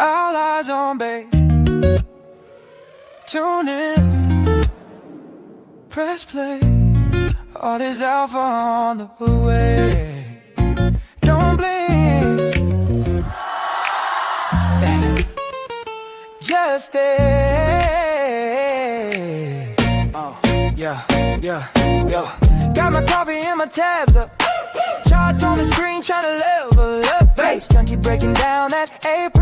All eyes on base. Tune in. Press play. All is alpha on the way. Don't blink. Just stay. Oh, yeah. Got my coffee and my tabs up. Charts on the screen trying to level up. Base junkie breaking down that April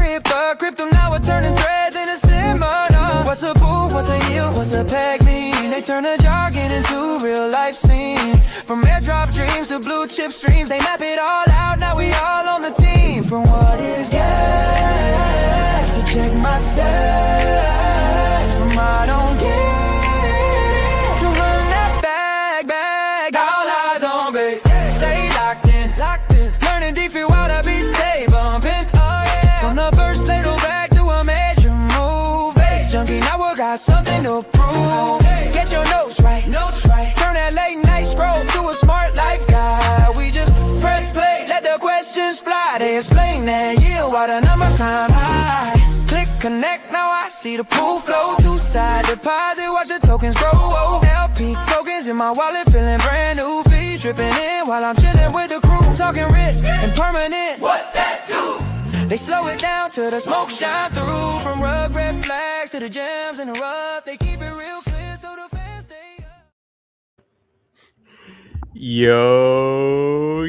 crypto now we're turning threads into similar. What's a bull, what's a yield, what's a peg mean? They turn the jargon into real life scenes. From airdrop dreams to blue chip streams, they map it all out, now we all on the team. From what is gas, so check my stats. From I don't get it, to run that bag. All eyes on base. Stay locked in. Learning Defi while the beats stay bumping. Oh yeah. From the first little back to a major move. Bass junkie, now we got something to prove. Get your notes right. Turn that late night scroll to a smart life guide. We just press play, let the questions fly. They explain that yield while the numbers climb high. Click connect, now I see the pool flow. Two-side deposit, watch the tokens grow. LP tokens in my wallet, feeling brand new. Fees dripping in while I'm chilling with the crew. Talking risk and permanent. What that do? They slow it down till the smoke shine through. From rug red flags to the gems in the rough, they keep it real clear so the fans stay up. Yo!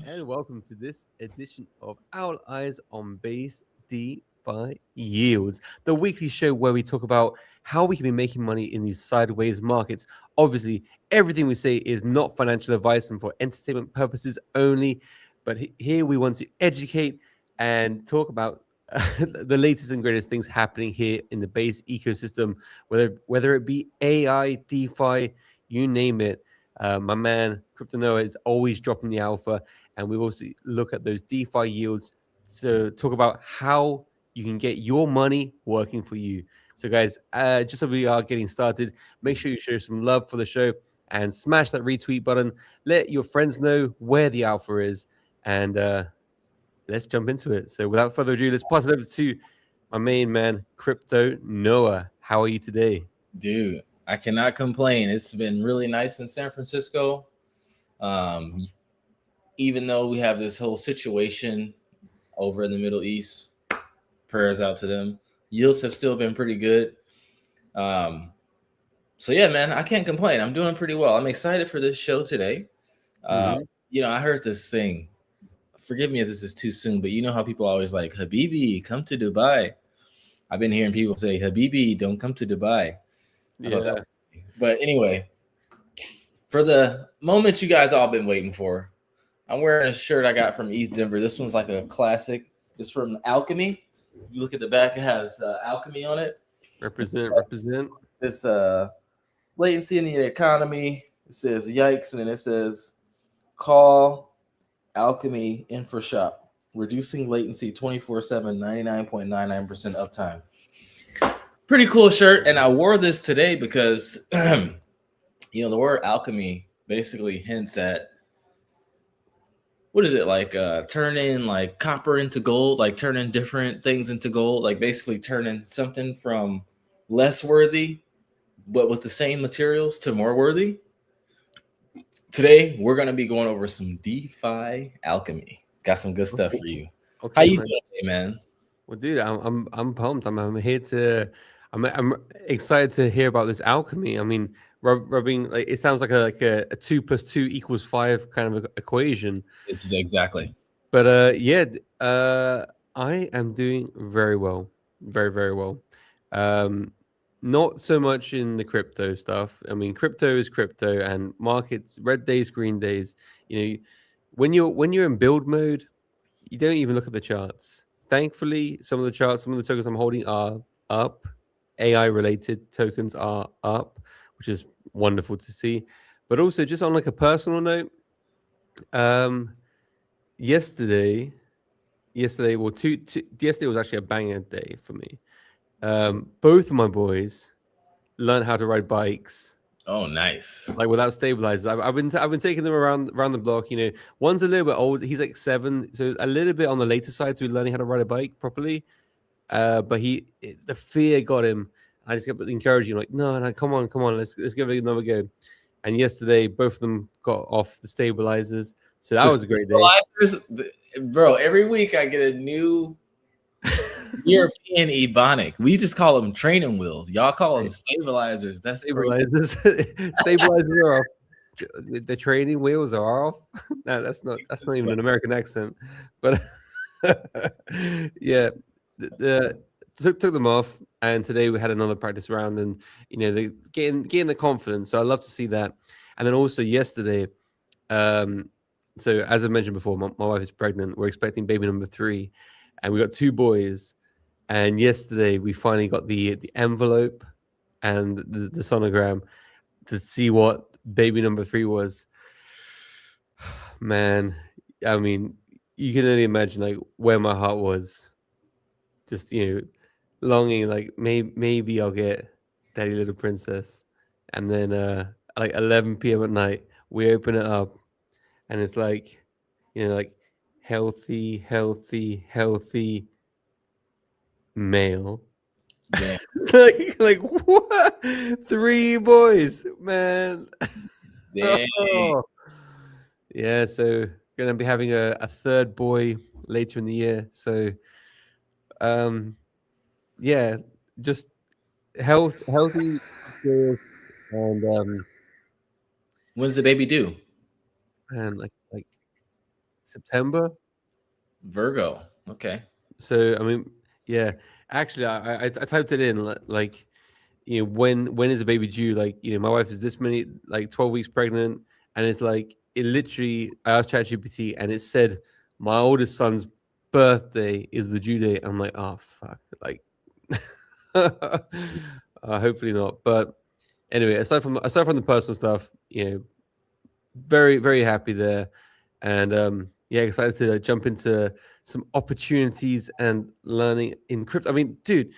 And welcome to this edition of Our Eyes on Base DeFi Yields, the weekly show where we talk about how we can be making money in these sideways markets. Obviously, everything we say is not financial advice and for entertainment purposes only, but here we want to educate and talk about the latest and greatest things happening here in the Base ecosystem, whether it be AI, DeFi, you name it. My man Crypto Noah is always dropping the alpha, and we also look at those DeFi yields to talk about how you can get your money working for you. So guys, just so we are getting started, make sure you show some love for the show and smash that retweet button. Let your friends know where the alpha is, and let's jump into it. So without further ado, let's pass it over to my main man, Crypto Noah. How are you today? Dude, I cannot complain. It's been really nice in San Francisco. Even though we have this whole situation over in the Middle East, prayers out to them. Yields have still been pretty good. So yeah, man, I can't complain. I'm doing pretty well. I'm excited for this show today. I heard this thing. Forgive me if this is too soon, but you know how people always like, Habibi, come to Dubai. I've been hearing people say, Habibi, don't come to Dubai. Yeah. But anyway, for the moment you guys all been waiting for, I'm wearing a shirt I got from ETH Denver. This one's like a classic. It's from Alchemy. You look at the back, it has Alchemy on it. Represent. This latency in the economy. It says yikes, and then it says call Alchemy Infra Shop. Reducing latency 24/7, 99.99% uptime. Pretty cool shirt, and I wore this today because the word alchemy basically hints at what is it, like turning like copper into gold, like turning different things into gold, like basically turning something from less worthy but with the same materials to more worthy. Today we're going to be going over some DeFi alchemy. Got some good stuff for you. Okay, how you doing, man? Well, dude, I'm pumped. I'm here to. I'm excited to hear about this alchemy. I mean, rubbing, like, it sounds like a 2 + 2 = 5 kind of equation. This is exactly. But I am doing very well, very, very well. Not so much in the crypto stuff. I mean, crypto is crypto, and markets, red days, green days. When you're in build mode, you don't even look at the charts. Thankfully, some of the tokens I'm holding are up. AI-related tokens are up, which is wonderful to see. But also, just on like a personal note, yesterday was actually a banger day for me. Both of my boys learned how to ride bikes Oh, nice. like without stabilizers. I've been taking them around the block. One's a little bit old. He's like 7, so a little bit on the later side to be learning how to ride a bike properly. But the fear got him. I just kept encouraging, like, no, come on, let's give it another go. And yesterday, both of them got off the stabilizers, so that was a great day. Bro, every week I get a new European Ebonic. We just call them training wheels. Y'all call them stabilizers. That's Stabilizers, stabilizers are off. The training wheels are off. No, that's not even an American accent, but yeah, took them off, and today we had another practice round, and they getting the confidence. So I love to see that. And then also yesterday, so as I mentioned before, my wife is pregnant. We're expecting baby number 3, and we got 2 boys. And yesterday we finally got the envelope and the sonogram to see what baby number 3 was. Man, I mean, you can only imagine like where my heart was. Just longing, like maybe I'll get Daddy Little Princess. And then like 11 p.m. at night, we open it up, and it's like like healthy male. Damn. like what? 3 boys, man. Dang. Oh. Yeah, so gonna be having a 3rd boy later in the year. So yeah, just healthy, serious, and When's the baby due? and like September. Virgo. Okay. So I mean, yeah. Actually, I typed it in like when is the baby due? Like my wife is this many, like 12 weeks pregnant, and it's like it literally. I asked ChatGPT, and it said my oldest son's birthday is the due date. I'm like, oh fuck, like hopefully not. But anyway, aside from the personal stuff, very very happy there, and yeah, excited to jump into some opportunities and learning in crypto. I mean, dude,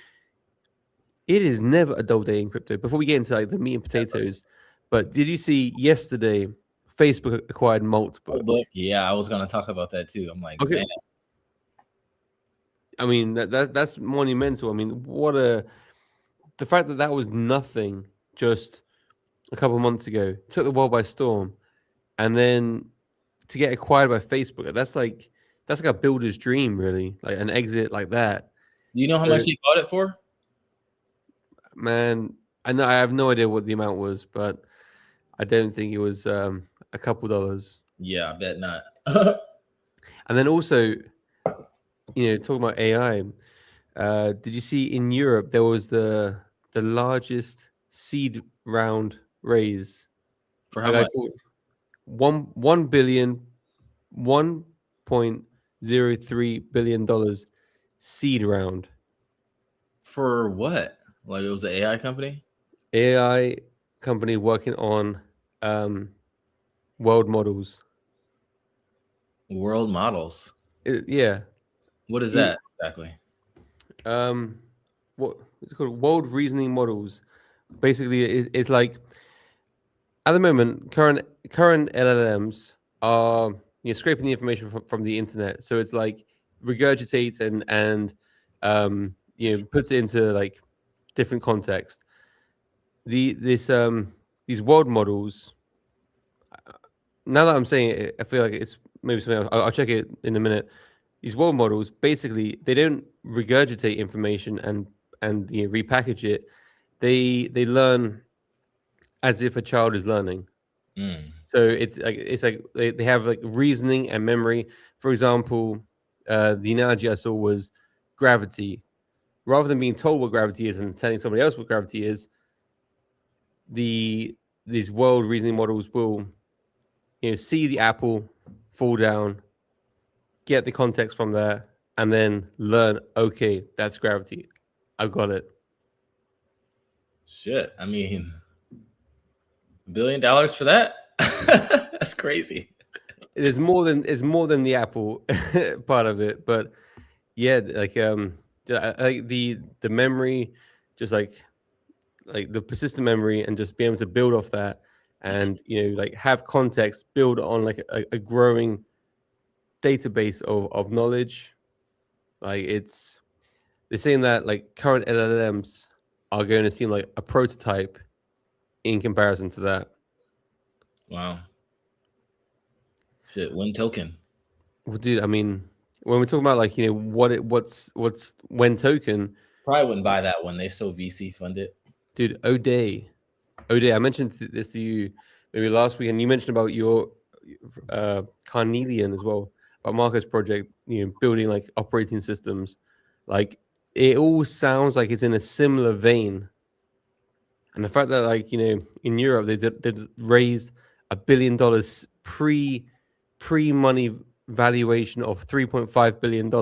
it is never a dull day in crypto. Before we get into like the meat and potatoes, but did you see yesterday Facebook acquired Multiple? Yeah, I was gonna talk about that too. I'm like, Okay. man. I mean that's monumental. I mean, the fact that was nothing just a couple of months ago took the world by storm, and then to get acquired by Facebook, that's like a builder's dream, really, like an exit like that. Do you know how much he bought it for? Man, I have no idea what the amount was, but I don't think it was a couple dollars. Yeah, I bet not. And then also, talking about AI, did you see in Europe there was the largest seed round raise? For how much? 1.03 billion seed round. For what? Like it was an AI company? AI company working on world models. World models. Yeah. What is that exactly? What it's called? World reasoning models. Basically, it's like at the moment, current LLMs are scraping the information from the internet. So it's like regurgitates and puts it into like different context. These world models. Now that I'm saying it, I feel like it's maybe something else. I'll check it in a minute. These world models, basically, they don't regurgitate information and repackage it. They learn as if a child is learning. So it's like they have like reasoning and memory. For example, the analogy I saw was gravity. Rather than being told what gravity is and telling somebody else what gravity is, these world reasoning models will see the apple fall down, get the context from there, and then learn, okay, that's gravity. I got it. Shit. I mean, $1 billion for that? That's crazy. It is more than the Apple part of it, but yeah, like the memory, just like like the persistent memory and just be able to build off that, and like have context, build on like a growing database of knowledge. Like they're saying that like current LLMs are going to seem like a prototype in comparison to that. Wow. Shit, one token. Well, dude, I mean, when we're talking about like what's when token, Probably wouldn't buy that one. They so VC funded. dude, O'Day, I mentioned this to you maybe last week, and you mentioned about your Carnelian as well, about Marco's project, building like operating systems. Like it all sounds like it's in a similar vein, and the fact that like in Europe they did raise $1 billion pre money valuation of $3.5 billion,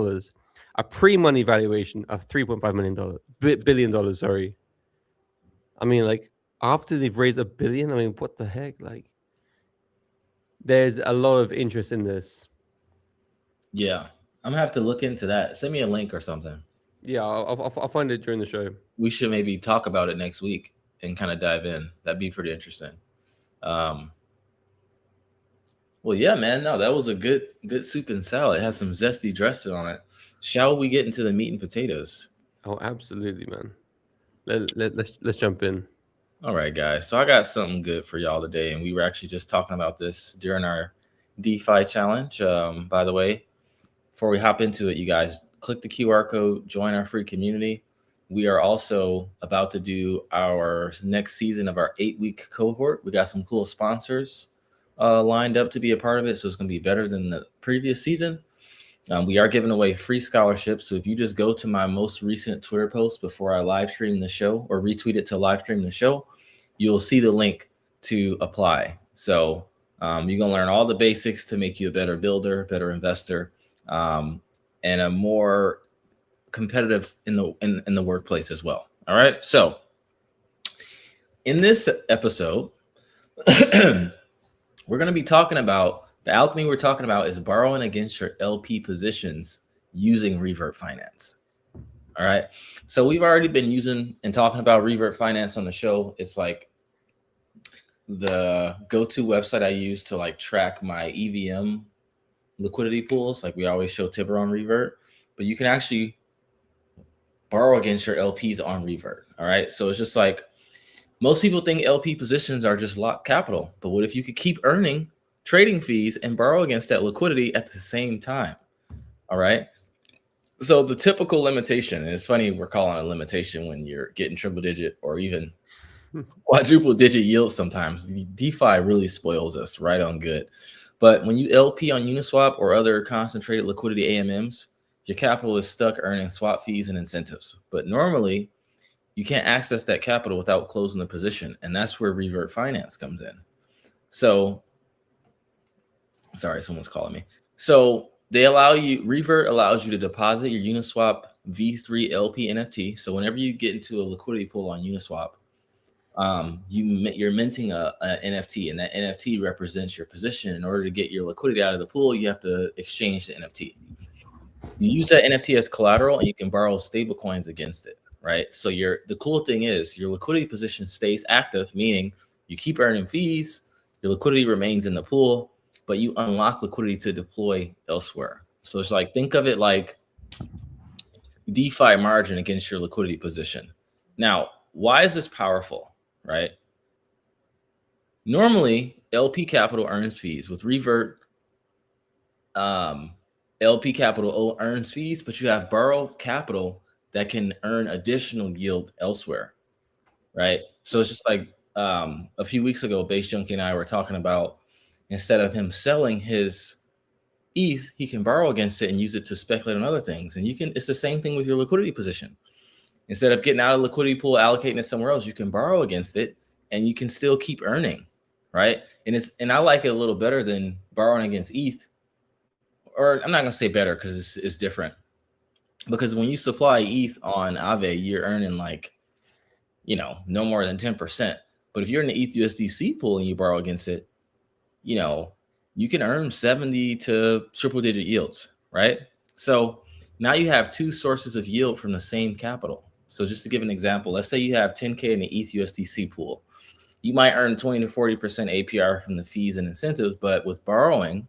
a pre money valuation of $3.5 billion dollars. Sorry, I mean like after they've raised $1 billion, I mean what the heck? Like there's a lot of interest in this. Yeah, I'm gonna have to look into that. Send me a link or something. Yeah, I'll find it during the show. We should maybe talk about it next week and kind of dive in. That'd be pretty interesting. Well, yeah, man. No, that was a good soup and salad. It has some zesty dressing on it. Shall we get into the meat and potatoes? Oh, absolutely, man. Let's jump in. All right, guys. So I got something good for y'all today, and we were actually just talking about this during our DeFi challenge. By the way, before we hop into it, you guys click the QR code, join our free community. We are also about to do our next season of our 8-week cohort. We got some cool sponsors lined up to be a part of it, so it's going to be better than the previous season. We are giving away free scholarships. So if you just go to my most recent Twitter post before I live stream the show or retweet it to live stream the show, you'll see the link to apply. So you're going to learn all the basics to make you a better builder, better investor, and a more competitive in the workplace as well. All right. So in this episode, we're going to be talking about the alchemy we're talking about is borrowing against your LP positions using revert finance. All right. So we've already been using and talking about revert finance on the show. It's like the go-to website I use to like track my EVM liquidity pools. Like we always show Tibber on revert, but you can actually borrow against your LPs on revert. All right. So it's just like most people think LP positions are just locked capital, but what if you could keep earning trading fees and borrow against that liquidity at the same time? All right. So the typical limitation, and it's funny we're calling it a limitation when you're getting triple digit or even quadruple digit yields sometimes. The DeFi really spoils us right on good. But when you LP on Uniswap or other concentrated liquidity AMMs, your capital is stuck earning swap fees and incentives. But normally you can't access that capital without closing the position. And that's where revert finance comes in. So sorry, someone's calling me. So revert allows you to deposit your Uniswap V3 LP NFT. So whenever you get into a liquidity pool on Uniswap, you're minting a NFT, and that NFT represents your position. In order to get your liquidity out of the pool, you have to exchange the NFT. You use that NFT as collateral, and you can borrow stable coins against it, right? So the cool thing is your liquidity position stays active, meaning you keep earning fees, your liquidity remains in the pool, but you unlock liquidity to deploy elsewhere. So it's like, think of it like DeFi margin against your liquidity position. Now, why is this powerful, right? Normally, LP capital earns fees. With revert, LP capital earns fees, but you have borrowed capital that can earn additional yield elsewhere, right? So it's just like a few weeks ago, Base Junkie and I were talking about, instead of him selling his ETH, he can borrow against it and use it to speculate on other things. And it's the same thing with your liquidity position. Instead of getting out of the liquidity pool, allocating it somewhere else, you can borrow against it and you can still keep earning, right? And I like it a little better than borrowing against ETH. Or I'm not going to say better because it's different. Because when you supply ETH on Aave, you're earning like, no more than 10%. But if you're in the ETH USDC pool and you borrow against it, you can earn 70 to triple digit yields, right? So now you have two sources of yield from the same capital. So just to give an example, let's say you have 10K in the ETH USDC pool. You might earn 20 to 40% APR from the fees and incentives, but with borrowing,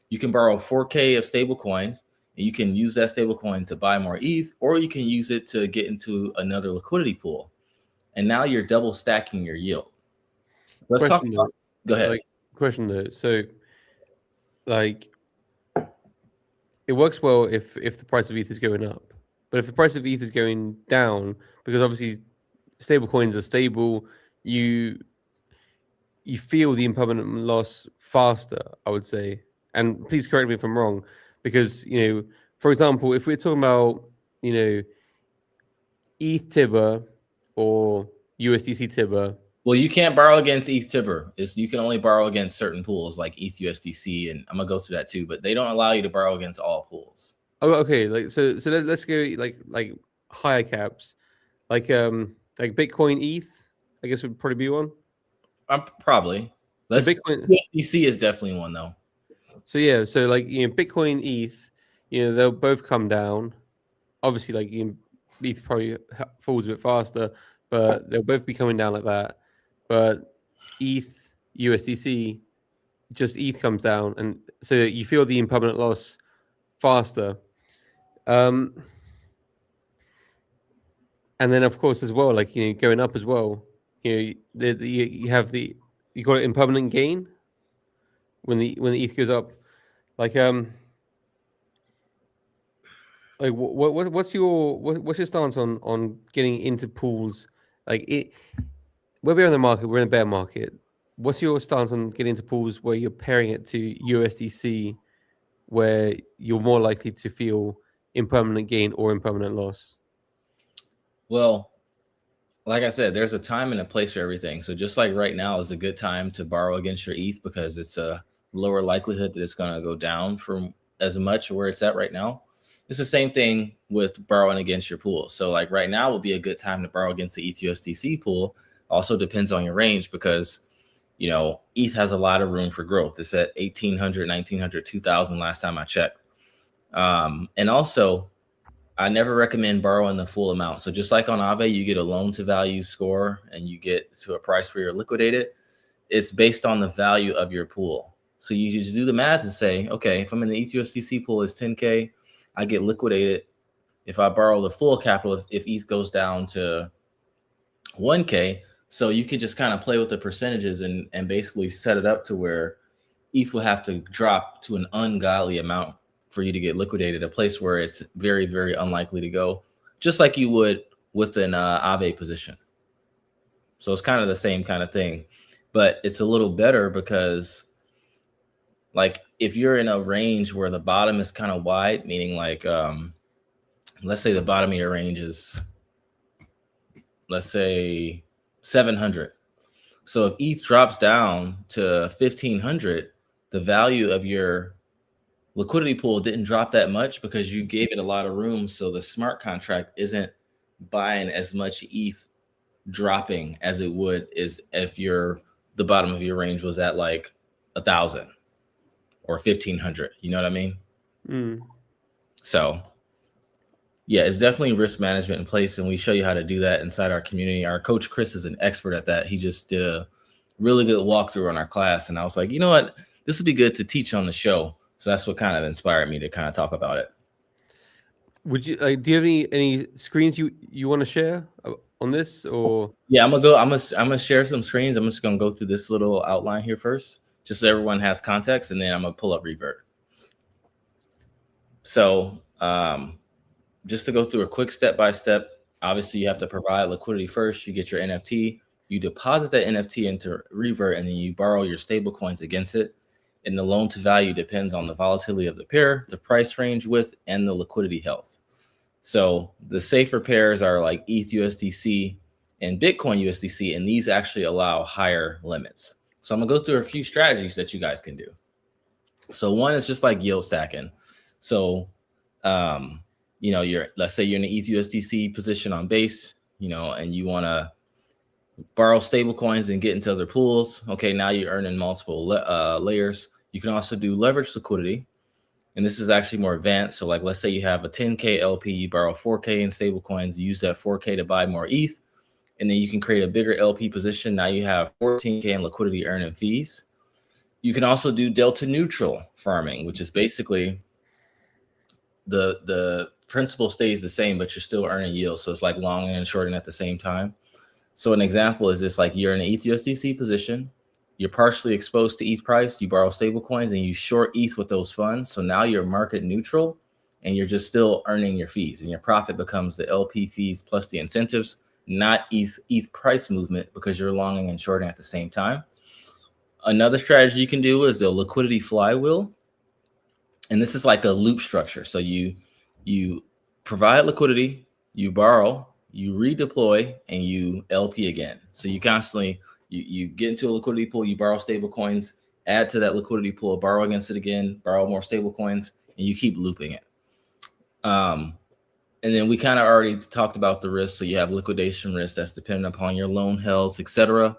you can borrow 4K of stable coins, and you can use that stable coin to buy more ETH, or you can use it to get into another liquidity pool. And now you're double stacking your yield. Let's talk about, go ahead. Question though. So, like, it works well if the price of ETH is going up, but if the price of ETH is going down, because obviously stable coins are stable, you feel the impermanent loss faster, I would say. And please correct me if I'm wrong, because for example, if we're talking about ETH Tibber or USDC Tibber. Well, you can't borrow against ETH Tibber. You can only borrow against certain pools like ETH USDC, and I'm gonna go through that too. But they don't allow you to borrow against all pools. Oh, okay. Like so let's go like higher caps, like Bitcoin ETH. I guess would probably be one. Probably. So Bitcoin USDC is definitely one though. So yeah, so like Bitcoin ETH, they'll both come down. Obviously, like ETH probably falls a bit faster, but they'll both be coming down like that. But ETH USDC, just ETH comes down, and so you feel the impermanent loss faster. And then of course as well, like going up as well, you have you got an impermanent gain when the ETH goes up. Like what's your stance on getting into pools? Like where we're in the market, we're in a bear market. What's your stance on getting into pools where you're pairing it to USDC, where you're more likely to feel impermanent gain or impermanent loss? Well, like I said, there's a time and a place for everything. So just like right now is a good time to borrow against your ETH because it's a lower likelihood that it's going to go down from as much where it's at right now. It's the same thing with borrowing against your pool. So like right now will be a good time to borrow against the ETH USDC pool. Also depends on your range because, ETH has a lot of room for growth. It's at 1,800, 1,900, 2,000 last time I checked. And also, I never recommend borrowing the full amount. So just like on Aave, you get a loan to value score and you get to a price where you're liquidated. It's based on the value of your pool. So you just do the math and say, okay, if I'm in the ETH USDC pool, it's 10K. I get liquidated. If I borrow the full capital, if ETH goes down to 1K, so you could just kind of play with the percentages and basically set it up to where ETH will have to drop to an ungodly amount for you to get liquidated, a place where it's very, very unlikely to go, just like you would with an Aave position. So it's kind of the same kind of thing, but it's a little better because like if you're in a range where the bottom is kind of wide, meaning like, let's say the bottom of your range is, let's say 700. So if ETH drops down to 1,500, the value of your liquidity pool didn't drop that much because you gave it a lot of room. So the smart contract isn't buying as much ETH dropping as it would is if the bottom of your range was at like 1,000 or 1,500. You know what I mean? So yeah, it's definitely risk management in place. And we show you how to do that inside our community. Our coach, Chris, is an expert at that. He just did a really good walkthrough on our class. And I was like, you know what? This would be good to teach on the show. So that's what kind of inspired me to kind of talk about it. Would you do you have any screens you want to share on this? Or yeah, I'm gonna share some screens. I'm just gonna go through this little outline here first, just so everyone has context, and then I'm gonna pull up Revert. So just to go through a quick step-by-step, obviously you have to provide liquidity first. You get your NFT, you deposit that NFT into Revert, and then you borrow your stable coins against it. And the loan to value depends on the volatility of the pair, the price range width, and the liquidity health. So the safer pairs are like ETH USDC and Bitcoin USDC, and these actually allow higher limits. So I'm gonna go through a few strategies that you guys can do. So one is just like yield stacking. So let's say you're in an ETH USDC position on base, and you want to borrow stable coins and get into other pools. Okay, now you're earning multiple layers. You can also do leverage liquidity. And this is actually more advanced. So like, let's say you have a 10K LP, you borrow 4K in stable coins, you use that 4K to buy more ETH, and then you can create a bigger LP position. Now you have 14K in liquidity earning fees. You can also do delta neutral farming, which is basically the principal stays the same, but you're still earning yield. So it's like longing and shorting at the same time. So an example is this: like you're in an ETH USDC position, you're partially exposed to ETH price, you borrow stable coins and you short ETH with those funds. So now you're market neutral and you're just still earning your fees, and your profit becomes the LP fees plus the incentives, not ETH price movement, because you're longing and shorting at the same time. Another strategy you can do is the liquidity flywheel. And this is like a loop structure. So you provide liquidity, you borrow, you redeploy, and you LP again. So you constantly you get into a liquidity pool, you borrow stable coins, add to that liquidity pool, borrow against it again, borrow more stable coins, and you keep looping it. And then we kind of already talked about the risk. So you have liquidation risk that's dependent upon your loan health, etc.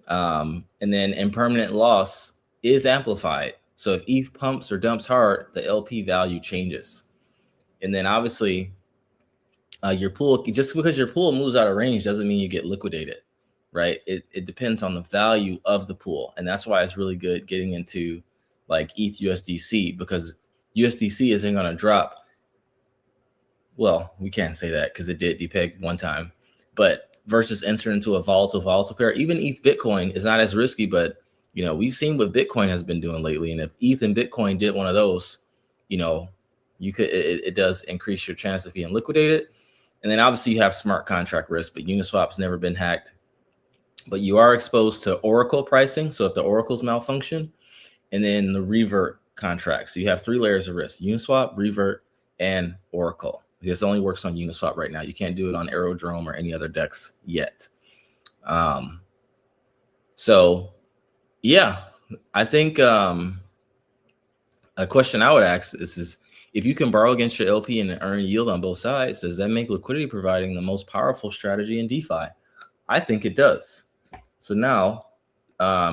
And then impermanent loss is amplified. So if ETH pumps or dumps hard, the LP value changes. And then obviously your pool, just because your pool moves out of range doesn't mean you get liquidated, right? It depends on the value of the pool. And that's why it's really good getting into like ETH USDC, because USDC isn't going to drop. Well, we can't say that because it did depeg one time, but versus entering into a volatile pair, even ETH Bitcoin is not as risky, but you know, we've seen what Bitcoin has been doing lately. And if ETH and Bitcoin did one of those, you know, you could, it does increase your chance of being liquidated. And then obviously you have smart contract risk, but Uniswap's never been hacked, but you are exposed to Oracle pricing. So if the Oracles malfunction, and then the revert contracts. So you have 3 layers of risk: Uniswap, revert, and Oracle. This only works on Uniswap right now. You can't do it on Aerodrome or any other DEX yet. So yeah, I think a question I would ask is if you can borrow against your LP and earn yield on both sides, does that make liquidity providing the most powerful strategy in DeFi? I think it does. So now,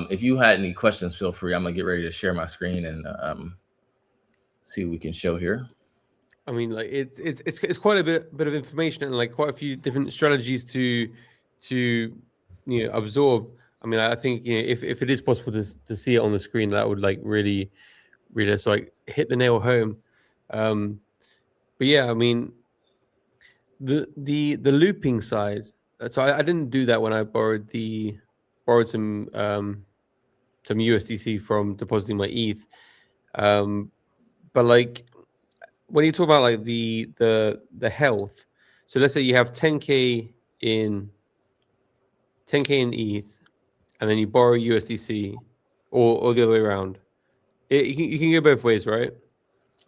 if you had any questions, feel free. I'm gonna get ready to share my screen and see what we can show here. I mean, like it's quite a bit of information and like quite a few different strategies to absorb. I mean, I think if it is possible to see it on the screen, that would like really just like hit the nail home. But yeah, I mean, the looping side. So I didn't do that when I borrowed some USDC from depositing my ETH. But like, when you talk about like the health, so let's say you have 10K in ETH, and then you borrow USDC, or the other way around. You can go both ways, right?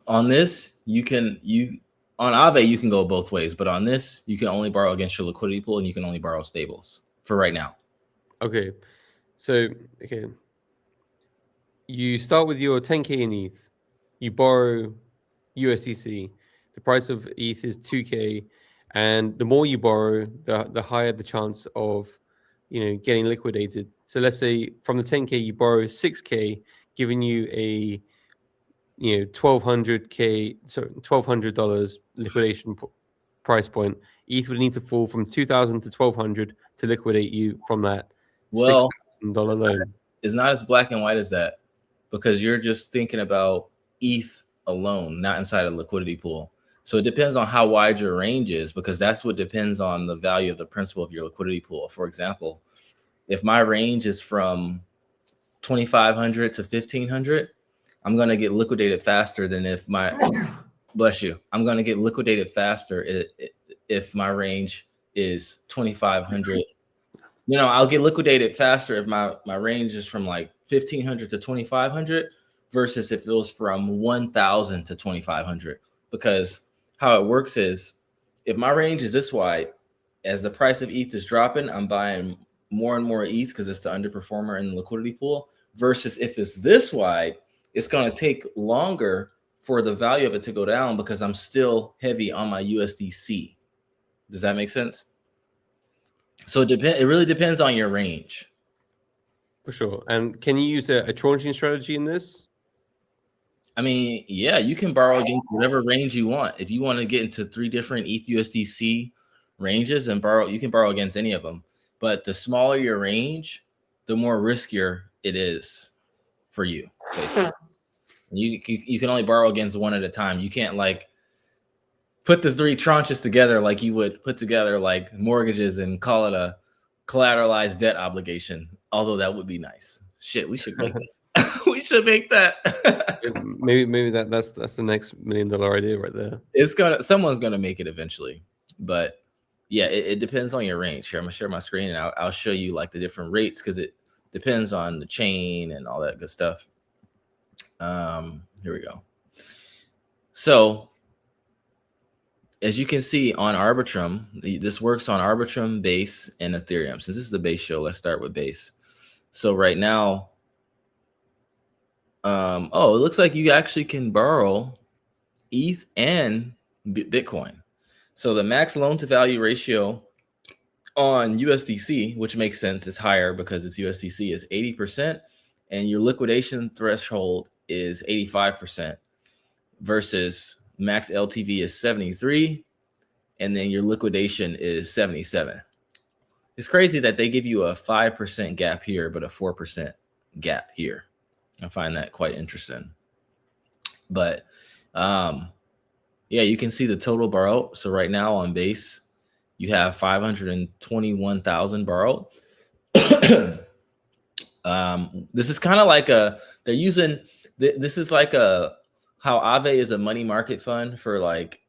On this, on Aave you can go both ways, but on this you can only borrow against your liquidity pool, and you can only borrow stables for right now. Okay, so you start with your 10K in ETH, you borrow USDC. The price of ETH is 2K, and the more you borrow, the higher the chance of getting liquidated. So let's say from the 10K you borrow 6K, giving you a $1,200 liquidation price point. ETH would need to fall from 2,000 to 1,200 to liquidate you from that $6,000 loan. It's not as black and white as that, because you're just thinking about ETH alone, not inside a liquidity pool. So it depends on how wide your range is, because that's what depends on the value of the principal of your liquidity pool. For example, if my range is from 2,500 to 1,500, I'm going to get liquidated faster than if my bless you. I'm going to get liquidated faster if my range is 2,500. I'll get liquidated faster if my range is from like 1,500 to 2,500 versus if it was from 1,000 to 2,500. Because how it works is, if my range is this wide, as the price of ETH is dropping, I'm buying more and more ETH because it's the underperformer in the liquidity pool. Versus if it's this wide, it's going to take longer for the value of it to go down because I'm still heavy on my USDC. Does that make sense? So it really depends on your range. For sure. And can you use a tranching strategy in this? I mean, yeah, you can borrow against whatever range you want. If you want to get into 3 different ETH USDC ranges and borrow, you can borrow against any of them. But the smaller your range, the more riskier it is for you, basically. You can only borrow against one at a time. You can't like put the 3 tranches together like you would put together like mortgages and call it a collateralized debt obligation. Although that would be nice. Shit, we should make that. We should make that. maybe that's the next $1 million idea right there. Someone's gonna make it eventually, but yeah, it depends on your range. Here, I'm gonna share my screen and I'll show you like the different rates because it depends on the chain and all that good stuff. Here we go. So as you can see on Arbitrum, this works on Arbitrum, Base, and Ethereum. Since this is the Base show, let's start with Base. So right now, it looks like you actually can borrow ETH and Bitcoin. So the max loan to value ratio on USDC, which makes sense, is higher because it's USDC, is 80%, and your liquidation threshold is 85%, versus max LTV is 73, and then your liquidation is 77. It's crazy that they give you a 5% gap here, but a 4% gap here. I find that quite interesting. But yeah, you can see the total borrowed. So right now on Base, you have 521,000 borrowed. This is kind of like they're using, this is like how Aave is a money market fund for like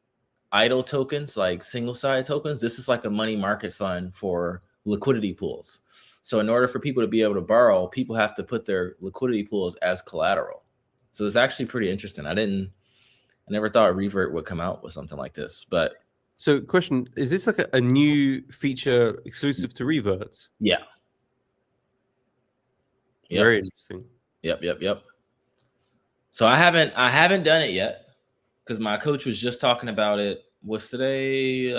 idle tokens, like single side tokens. This is like a money market fund for liquidity pools. So in order for people to be able to borrow, people have to put their liquidity pools as collateral. So it's actually pretty interesting. I never thought Revert would come out with something like this, but. So question, is this like a new feature exclusive to Reverts? Yeah. Yep. Very interesting. Yep. So I haven't done it yet because my coach was just talking about it. What's today?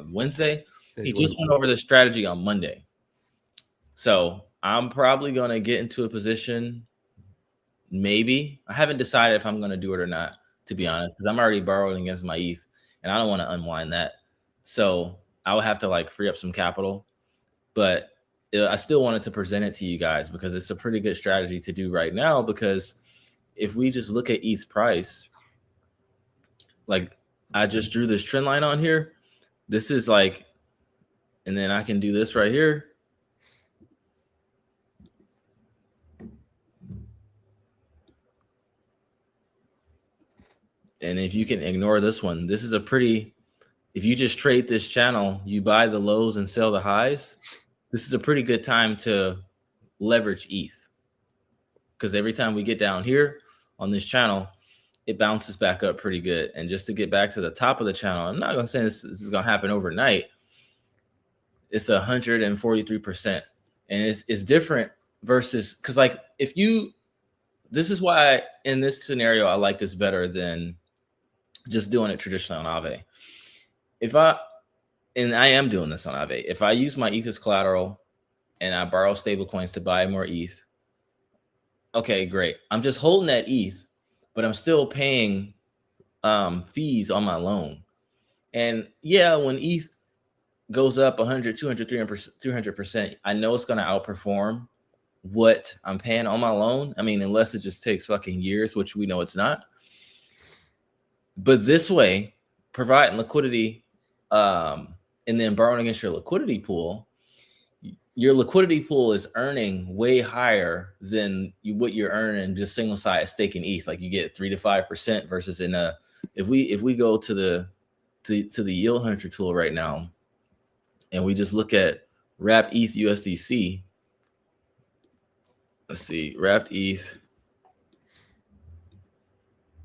Wednesday. He just went over the strategy on Monday. So I'm probably going to get into a position. Maybe I haven't decided if I'm going to do it or not, to be honest, because I'm already borrowing against my ETH and I don't want to unwind that. So I would have to like free up some capital, but I still wanted to present it to you guys because it's a pretty good strategy to do right now. Because if we just look at ETH's price, like I just drew this trend line on here. This is like, and then I can do this right here. And if you can ignore this one, this is a pretty, if you just trade this channel, you buy the lows and sell the highs. This is a pretty good time to leverage ETH. Because every time we get down here on this channel, it bounces back up pretty good. And just to get back to the top of the channel, I'm not going to say this is going to happen overnight. It's 143%. And it's different versus, because like if you, this is why in this scenario, I like this better than just doing it traditionally on Aave. And I am doing this on Aave. If I use my ETH as collateral and I borrow stable coins to buy more ETH, okay, great. I'm just holding that ETH, but I'm still paying fees on my loan. And yeah, when ETH goes up 100, 200, 300%, I know it's going to outperform what I'm paying on my loan. I mean, unless it just takes fucking years, which we know it's not. But this way, providing liquidity and then borrowing against your liquidity pool is earning way higher than what you're earning just single side staking ETH. Like you get 3 to 5% versus if we go to the yield hunter tool right now and we just look at wrapped ETH USDC. Let's see, wrapped ETH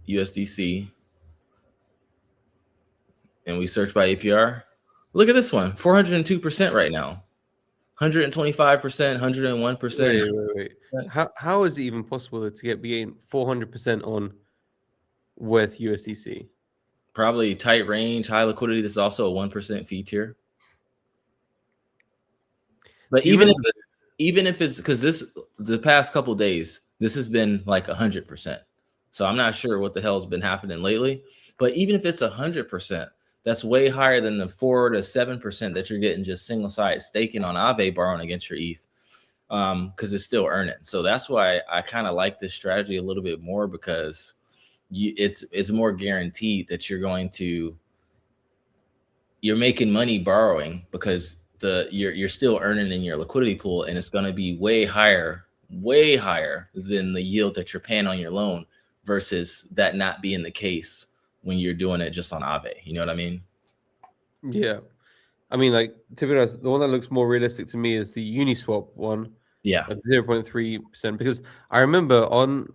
USDC. And we search by APR. Look at this one, 402% right now. 125%, 101%. Wait. How is it even possible to be getting 400% on with USDC? Probably tight range, high liquidity. This is also a 1% fee tier. But even if it's because the past couple days, this has been like 100%. So I'm not sure what the hell's been happening lately. But even if it's 100%, that's way higher than the 4 to 7% that you're getting just single side staking on Aave borrowing against your ETH, because it's still earning. So that's why I kind of like this strategy a little bit more, because it's more guaranteed that you're making money borrowing, because you're still earning in your liquidity pool, and it's going to be way higher than the yield that you're paying on your loan, versus that not being the case when you're doing it just on Aave. You know what I mean? Yeah. I mean, like, to be honest, the one that looks more realistic to me is the Uniswap one Yeah. at 0.3%, because I remember on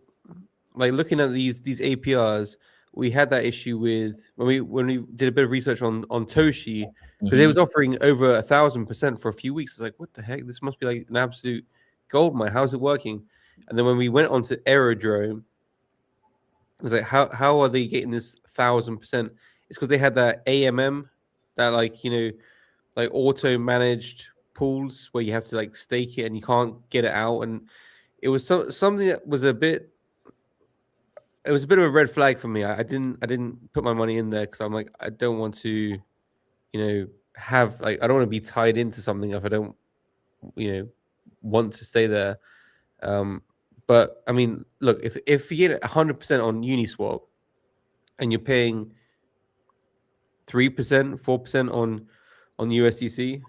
like looking at these APRs, we had that issue with when we did a bit of research on Toshi, because it was offering over 1,000% for a few weeks. It's like, what the heck? This must be like an absolute gold mine. How's it working? And then when we went onto Aerodrome, it was like, how are they getting this 1,000%? It's because they had that AMM, that like auto managed pools where you have to like stake it and you can't get it out. And it was something that was a bit of a red flag for me. I didn't put my money in there because I'm like, I don't want to, have like, I don't want to be tied into something if I don't, want to stay there. But I mean, look, if you get 100% on Uniswap and you're paying 3%, 4% on USDC,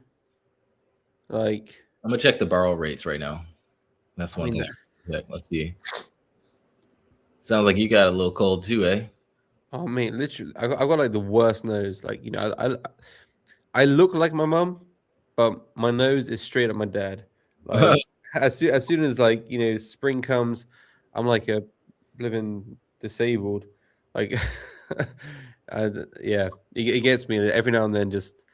like, I'm gonna check the borrow rates right now. That's I one mean, thing. Yeah, let's see. Sounds like you got a little cold too, eh? oh man, literally, I got like the worst nose. Like, I look like my mom, but my nose is straight at my dad. Like, as soon as like spring comes, I'm like a living disabled. Like, yeah, it gets me every now and then. Just,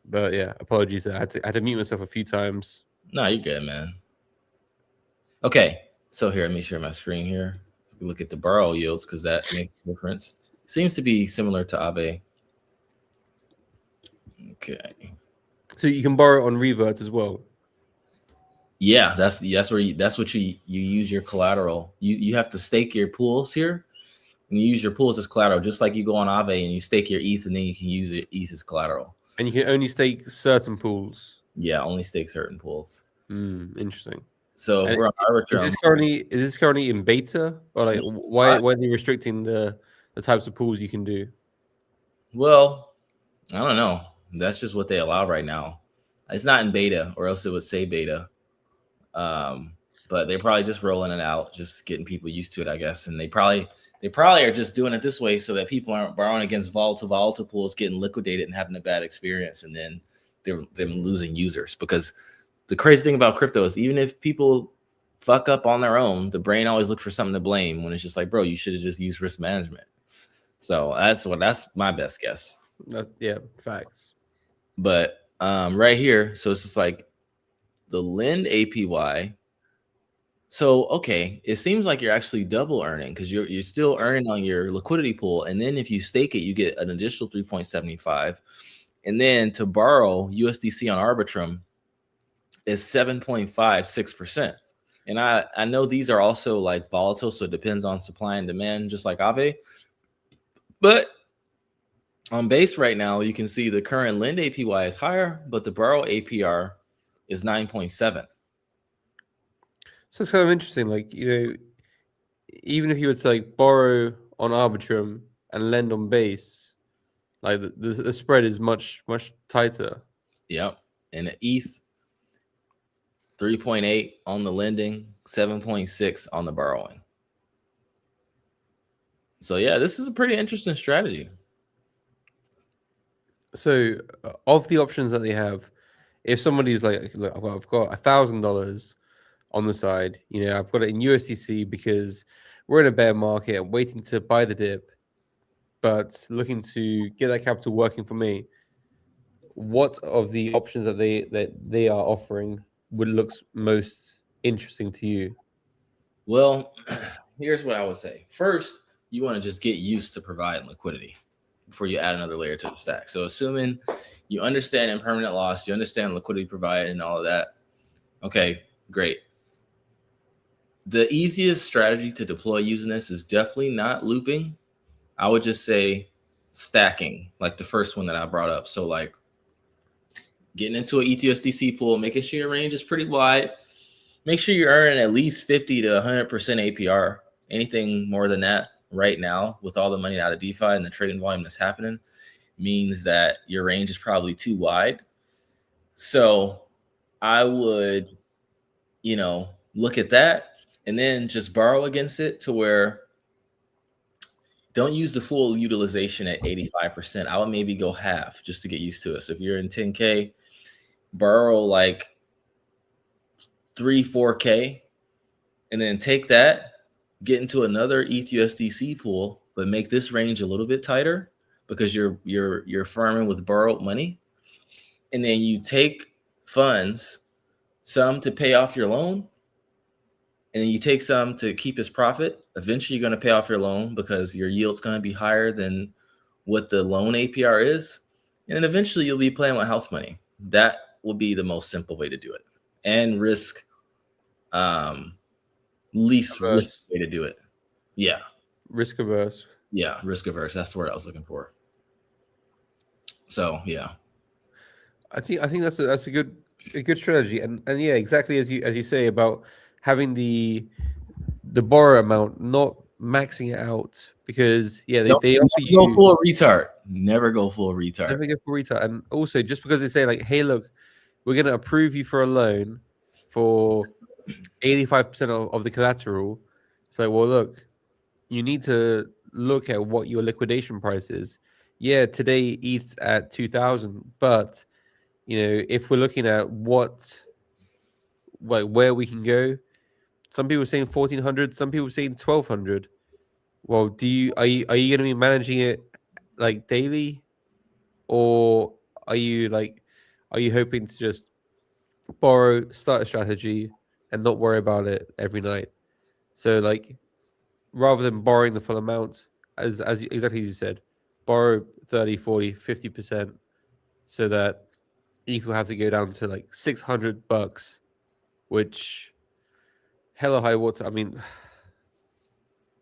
but yeah, apologies. I had to mute myself a few times. No, you're good, man. Okay, so here, let me share my screen here. Look at the borrow yields, because that makes a difference. Seems to be similar to Aave. Okay. So you can borrow on Revert as well. Yeah, that's what you use your collateral. You have to stake your pools here, and you use your pools as collateral, just like you go on Aave and you stake your ETH, and then you can use it ETH as collateral. And you can only stake certain pools. Yeah, only stake certain pools. Interesting. So if And we're on Arbitrum, is this currently in beta, or like why are they restricting the types of pools you can do? well, I don't know. That's just what they allow right now. It's not in beta, or else it would say beta. But they're probably just rolling it out, just getting people used to it, I guess. And they probably are just doing it this way so that people aren't borrowing against volatile pools, getting liquidated and having a bad experience, and then them losing users. Because the crazy thing about crypto is, even if people fuck up on their own, the brain always looks for something to blame, when it's just like, bro, you should have just used risk management. So that's my best guess. Yeah, facts. But right here, so it's just like the lend APY. So okay, it seems like you're actually double earning, because you're still earning on your liquidity pool, and then if you stake it, you get an additional 3.75, and then to borrow USDC on Arbitrum is 7.56%. And I know these are also like volatile, so it depends on supply and demand, just like Aave. But on base right now, you can see the current lend APY is higher, but the borrow APR is 9.7. So it's kind of interesting. Like, even if you were to like borrow on Arbitrum and lend on base, like the spread is much tighter. Yep. And the ETH, 3.8 on the lending, 7.6 on the borrowing. So yeah, this is a pretty interesting strategy. So of the options that they have, if somebody's like, look, I've got $1,000 on the side, I've got it in USDC because we're in a bear market, I'm waiting to buy the dip, but looking to get that capital working for me. What of the options that they are offering would looks most interesting to you? Well, here's what I would say. First, you want to just get used to providing liquidity before you add another layer to the stack. So assuming you understand impermanent loss, you understand liquidity provided and all of that. Okay, great. The easiest strategy to deploy using this is definitely not looping. I would just say stacking, like the first one that I brought up. So like getting into an ETSDC pool, making sure your range is pretty wide. Make sure you're earning at least 50 to 100% APR. Anything more than that right now, with all the money out of DeFi and the trading volume that's happening, means that your range is probably too wide. So I would, look at that and then just borrow against it to where don't use the full utilization at 85%. I would maybe go half just to get used to it. So if you're in 10K, borrow like 3-4K, and then take that, get into another ETHUSDC pool, but make this range a little bit tighter because you're farming with borrowed money. And then you take funds, some to pay off your loan, and then you take some to keep as profit. Eventually, you're going to pay off your loan because your yield's going to be higher than what the loan APR is. And then eventually, you'll be playing with house money. That will be the most simple way to do it, and least risk way to do it. Yeah. Risk averse. Yeah, risk averse. That's the word I was looking for. So yeah. I think that's a good strategy, and yeah, exactly as you say about having the borrow amount, not maxing it out, because yeah, they offer you go full retard. Never go full retard. never go full retard, and also just because they say like, hey, look, we're gonna approve you for a loan for 85% of the collateral. It's like, well, look, you need to look at what your liquidation price is. Yeah, today ETH's at 2,000, but if we're looking at where we can go, some people are saying 1,400, some people are saying 1,200. Well, are you going to be managing it like daily, or are you hoping to just borrow, start a strategy, and not worry about it every night? So like, rather than borrowing the full amount, exactly as you said, borrow 30, 40, 50%, so that ETH will have to go down to like $600, which hella high water. I mean,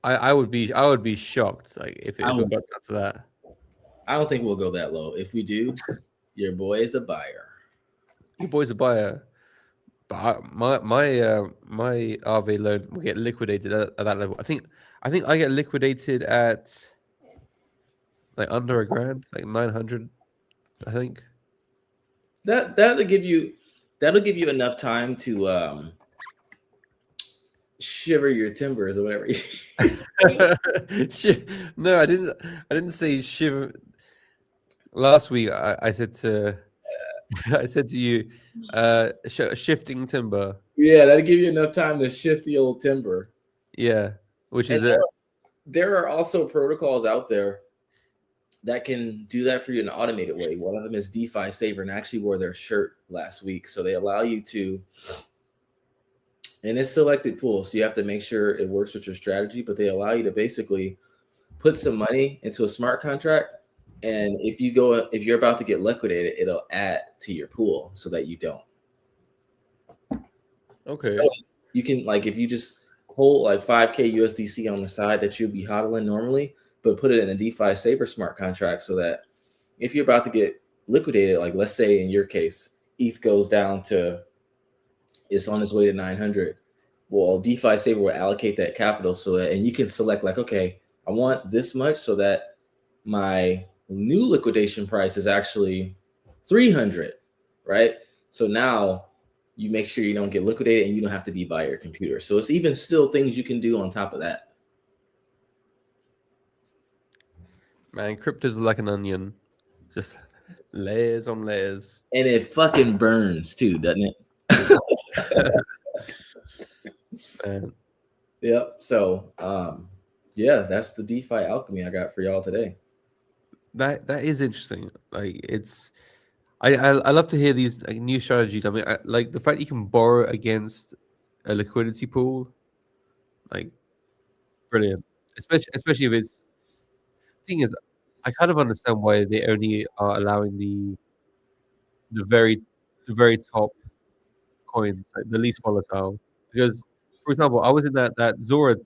I would be shocked like if it got down to that. I don't think we'll go that low. If we do, your boy is a buyer. Your boy's a buyer, but my RV loan will get liquidated at that level. I think I get liquidated at like under $1,000, like 900. I think That'll give you enough time to shiver your timbers or whatever. No, I didn't say shiver. Last week I said to I said to you, shifting timber. Yeah, that'll give you enough time to shift the old timber. Yeah, which And is it. There are also protocols out there that can do that for you in an automated way. One of them is DeFi Saver, and I actually wore their shirt last week. So they allow you to, and it's selected pools, so you have to make sure it works with your strategy, but they allow you to basically put some money into a smart contract. And if you're about to get liquidated, it'll add to your pool so that you don't. Okay. So you can, like, if you just hold like 5K USDC on the side that you'd be hodling normally, but put it in a DeFi Saver smart contract so that if you're about to get liquidated, like let's say in your case, ETH goes down to, it's on its way to 900. Well, DeFi Saver will allocate that capital so that, and you can select like, okay, I want this much so that my new liquidation price is actually 300, right? So now you make sure you don't get liquidated and you don't have to be by your computer. So it's even still things you can do on top of that. Man, crypto's like an onion, just layers on layers. And it fucking burns too, doesn't it? Man. Yep. So yeah, that's the DeFi alchemy I got for y'all today. That is interesting. Like I love to hear these like, new strategies. I mean, like the fact you can borrow against a liquidity pool, like brilliant. Especially if it's thing is, I kind of understand why they only are allowing the very top coins, like the least volatile, because for example, I was in that Zora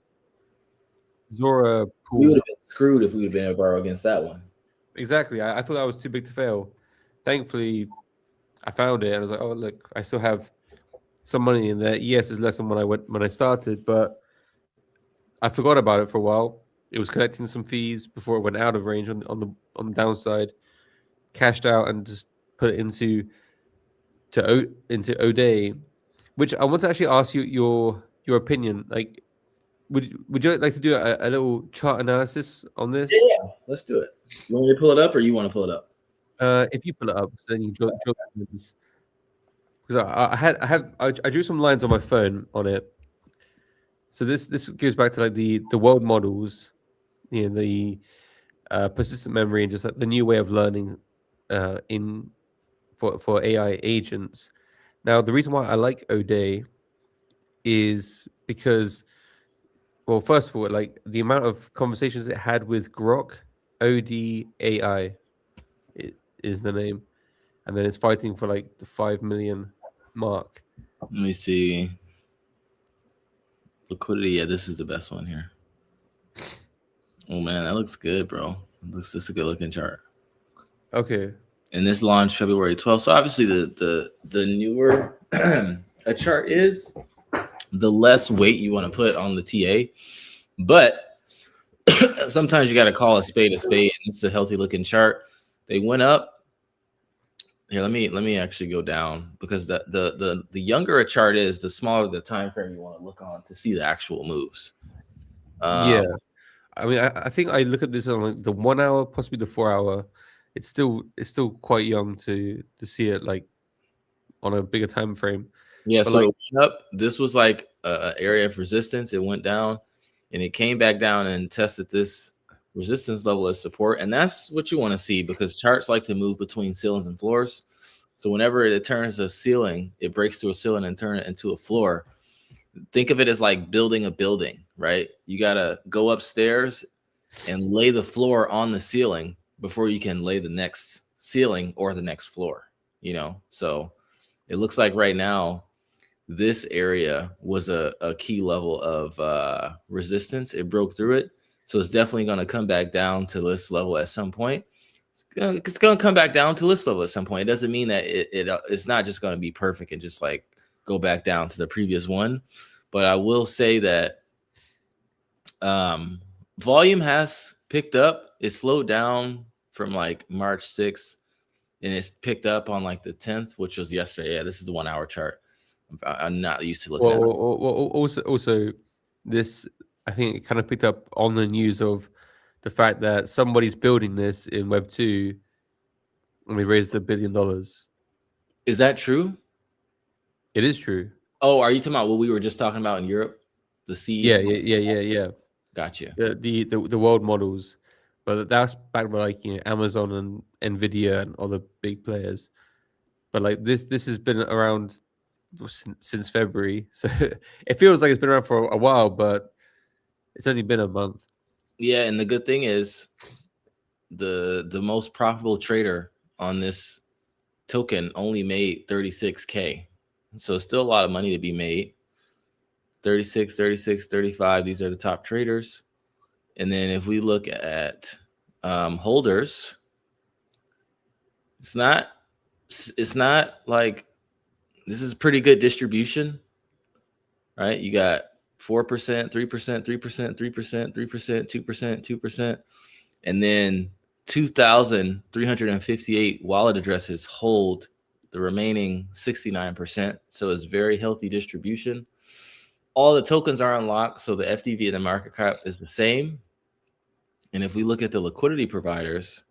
We would pool. have been screwed if we would have been able to borrow against that one. Exactly. I thought that was too big to fail. Thankfully, I found it, and I was like, oh look, I still have some money in there. Yes, it's less than when I started, but I forgot about it for a while. It was collecting some fees before it went out of range on the downside. Cashed out and just put it into O'Day, which I want to actually ask you your opinion. Like, would you like to do a little chart analysis on this? Yeah, let's do it. You want me to pull it up, or you want to pull it up? If you pull it up, so then you draw because I drew some lines on my phone on it. So this goes back to like the world models, the persistent memory, and just like the new way of learning in for AI agents. Now, the reason why I like O'Day is because, well, first of all, like the amount of conversations it had with Grok, ODAI is the name, and then it's fighting for like the 5 million mark. Let me see. Liquidity. Yeah, this is the best one here. Oh man, that looks good, bro. This is a good looking chart. Okay. And this launched February 12th. So obviously the newer a chart is, the less weight you want to put on the TA. But sometimes you got to call a spade, and it's a healthy looking chart. They went up. Here, let me actually go down, because the younger a chart is, the smaller the time frame you want to look on to see the actual moves. Yeah. I mean, I think I look at this on like the 1 hour, possibly the 4 hour. It's still quite young to see it like on a bigger time frame. Yeah, But so like, it went up. This was like a area of resistance. It went down, and it came back down and tested this resistance level as support. And that's what you want to see, because charts like to move between ceilings and floors. So whenever it turns a ceiling, it breaks through a ceiling and turn it into a floor. Think of it as like building a building, right? You got to go upstairs and lay the floor on the ceiling before you can lay the next ceiling or the next floor, So it looks like right now this area was a key level of resistance. It broke through it. So it's definitely going to come back down to this level at some point. It's going to come back down to this level at some point. It doesn't mean that it's not just going to be perfect and just like go back down to the previous one. But I will say that volume has picked up. It slowed down from like March 6th, and it's picked up on like the 10th, which was yesterday. Yeah, this is the 1 hour chart. I'm not used to looking at it. also this, I think it kind of picked up on the news of the fact that somebody's building this in Web 2 and we raised $1 billion. Is that true? It is true. Oh, are you talking about what we were just talking about in Europe? The seed? Yeah. Gotcha. The world models, but that's backed by like Amazon and Nvidia and other big players. But like this has been around since February, so it feels like it's been around for a while, but it's only been a month. Yeah, and the good thing is the most profitable trader on this token only made 36K. So still a lot of money to be made. 36, 36, 35. These are the top traders. And then if we look at holders, it's not like, this is pretty good distribution, right? You got 4%, 3%, 3%, 3%, 3%, 2%, 2%, and then 2,358 wallet addresses hold the remaining 69%. So it's very healthy distribution. All the tokens are unlocked, so the FDV and the market cap is the same. And if we look at the liquidity providers,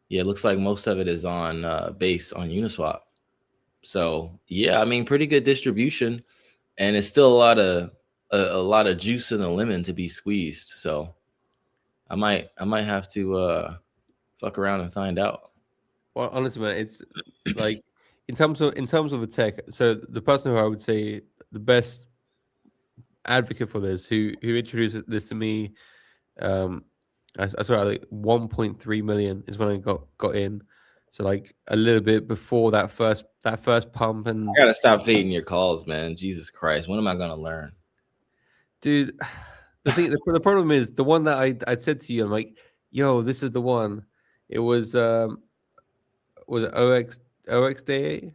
yeah, it looks like most of it is on base on Uniswap. So yeah, I mean, pretty good distribution, and it's still a lot of juice in the lemon to be squeezed. So I might have to fuck around and find out. Well, honestly, man, it's like in terms of the tech. So the person who I would say the best advocate for this, who introduced this to me, I saw like 1.3 million is when I got in. So like a little bit before that first pump. And I gotta stop fading your calls, man. Jesus Christ, when am I gonna learn? dude, the problem is the one that I said to you, I'm like, yo, this is the one. It was it OX Day?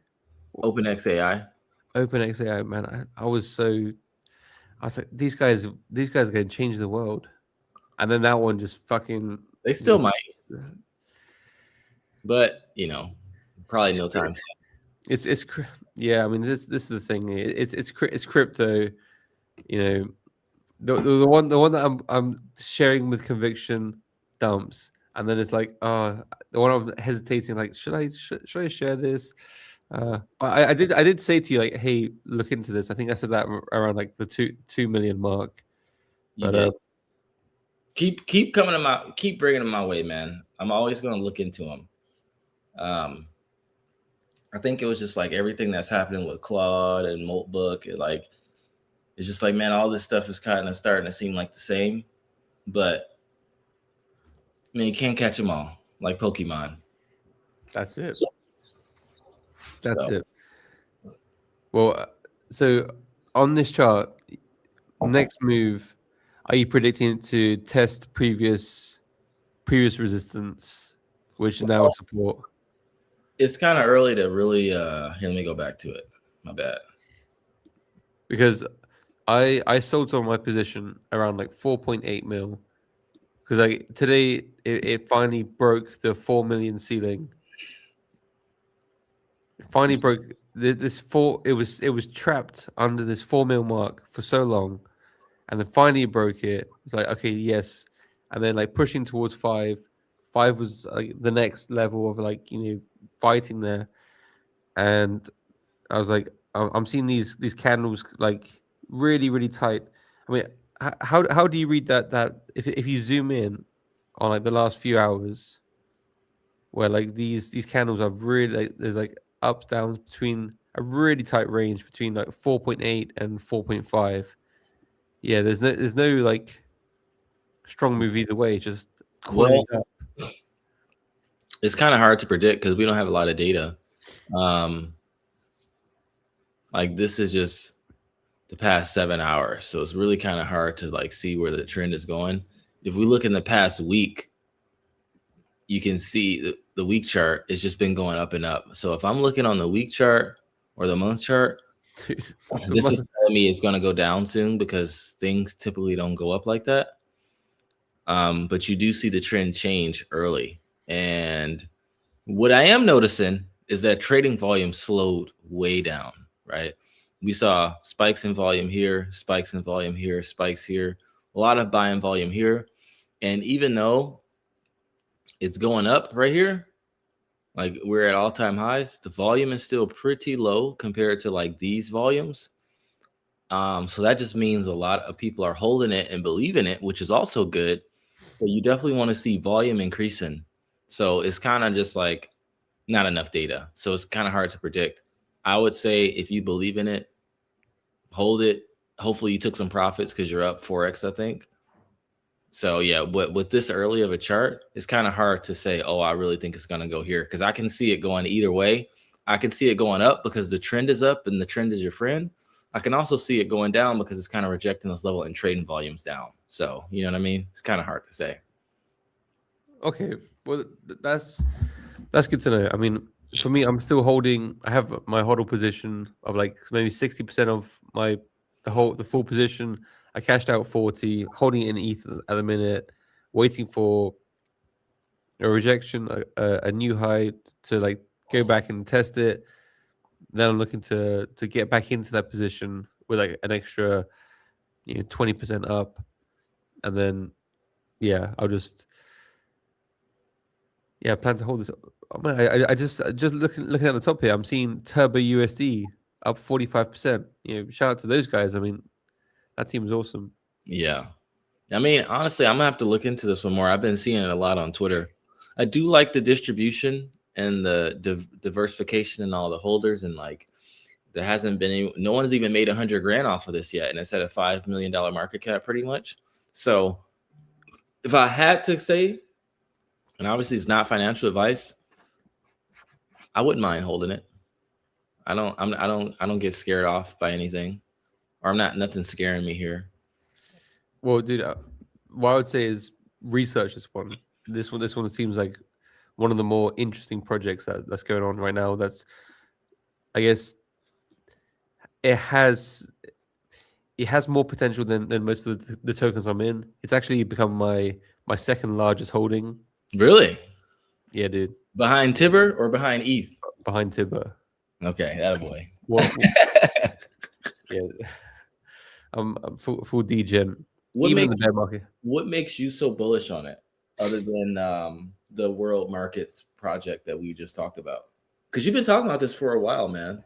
OpenXAI. OpenXAI, man. I was like, these guys are going to change the world. And then that one just fucking They still might, know, but probably no time. yeah. I mean, this is the thing. It's crypto. You know, the one that I'm sharing with conviction dumps, and then it's like, the one I'm hesitating, like, should I share this? But I did say to you, like, hey, look into this. I think I said that around like the 2 million mark. You did. Keep coming to keep bringing them my way, man. I'm always going to look into them. I think it was just like everything that's happening with Claude and Moltbook. It's just like, man, all this stuff is kind of starting to seem like the same, but I mean, you can't catch them all like Pokemon. That's it. That's it. Well, so on this chart, next move, are you predicting it to test previous resistance, which now support? It's kind of early to really. Here, let me go back to it. My bad. Because I sold some of my position around like 4.8 mil. Because like today it finally broke the 4 million ceiling. It finally broke this four. It was trapped under this 4 mil mark for so long, and then finally it broke it. It's like, okay, yes, and then like pushing towards 5. 5 was like the next level of like fighting there, and I was like, I'm seeing these candles like really tight. I mean, how do you read that if you zoom in on like the last few hours, where like these candles are really like, there's like ups downs between a really tight range between like 4.8 and 4.5. Yeah, there's no like strong move either way. Just coiling up. It's kind of hard to predict because we don't have a lot of data. Like this is just the past 7 hours, so it's really kind of hard to like see where the trend is going. If we look in the past week, you can see the week chart has just been going up and up. So if I'm looking on the week chart or the month chart, this is telling me it's going to go down soon because things typically don't go up like that. But you do see the trend change early. And what I am noticing is that trading volume slowed way down, right? We saw spikes in volume here, spikes in volume here, spikes here, a lot of buying volume here. And even though it's going up right here, like we're at all-time highs, the volume is still pretty low compared to like these volumes. So that just means a lot of people are holding it and believe in it, which is also good. But you definitely want to see volume increasing. So it's kind of just like not enough data. So it's kind of hard to predict. I would say if you believe in it, hold it. Hopefully you took some profits because you're up 4x, I think. So yeah, but with this early of a chart, it's kind of hard to say, oh, I really think it's going to go here, because I can see it going either way. I can see it going up because the trend is up and the trend is your friend. I can also see it going down because it's kind of rejecting this level and trading volumes down. So, you know what I mean? It's kind of hard to say. Okay, well, that's good to know. I mean, for me, I'm still holding. I have my hodl position of like maybe 60% of the full position. I cashed out 40, holding it in ETH at the minute, waiting for a rejection, a new high to like go back and test it. Then I'm looking to get back into that position with like an extra, 20% up, and then I'll just plan to hold this. Oh, man, I just looking at the top here, I'm seeing Turbo USD up 45%. Shout out to those guys. I mean, that team is awesome. Yeah. I mean, honestly, I'm gonna have to look into this one more. I've been seeing it a lot on Twitter. I do like the distribution and the diversification and all the holders, and like there hasn't been no one's even made $100,000 off of this yet, and it's at a $5 million market cap pretty much. So if I had to say, and obviously it's not financial advice, I wouldn't mind holding it. I don't get scared off by anything, or I'm not nothing scaring me here. Well, dude, what I would say is research this one. This one seems like one of the more interesting projects that's going on right now. That's, I guess, it has it has more potential than most of the tokens I'm in. It's actually become my second largest holding. Really? Yeah, dude, Behind Tibber or behind ETH? behind Tibber. Okay, that boy. What? Yeah, I'm full degen. What Even in makes the bear market. what makes you so bullish on it, other than the World Markets project that we just talked about? Because you've been talking about this for a while, man.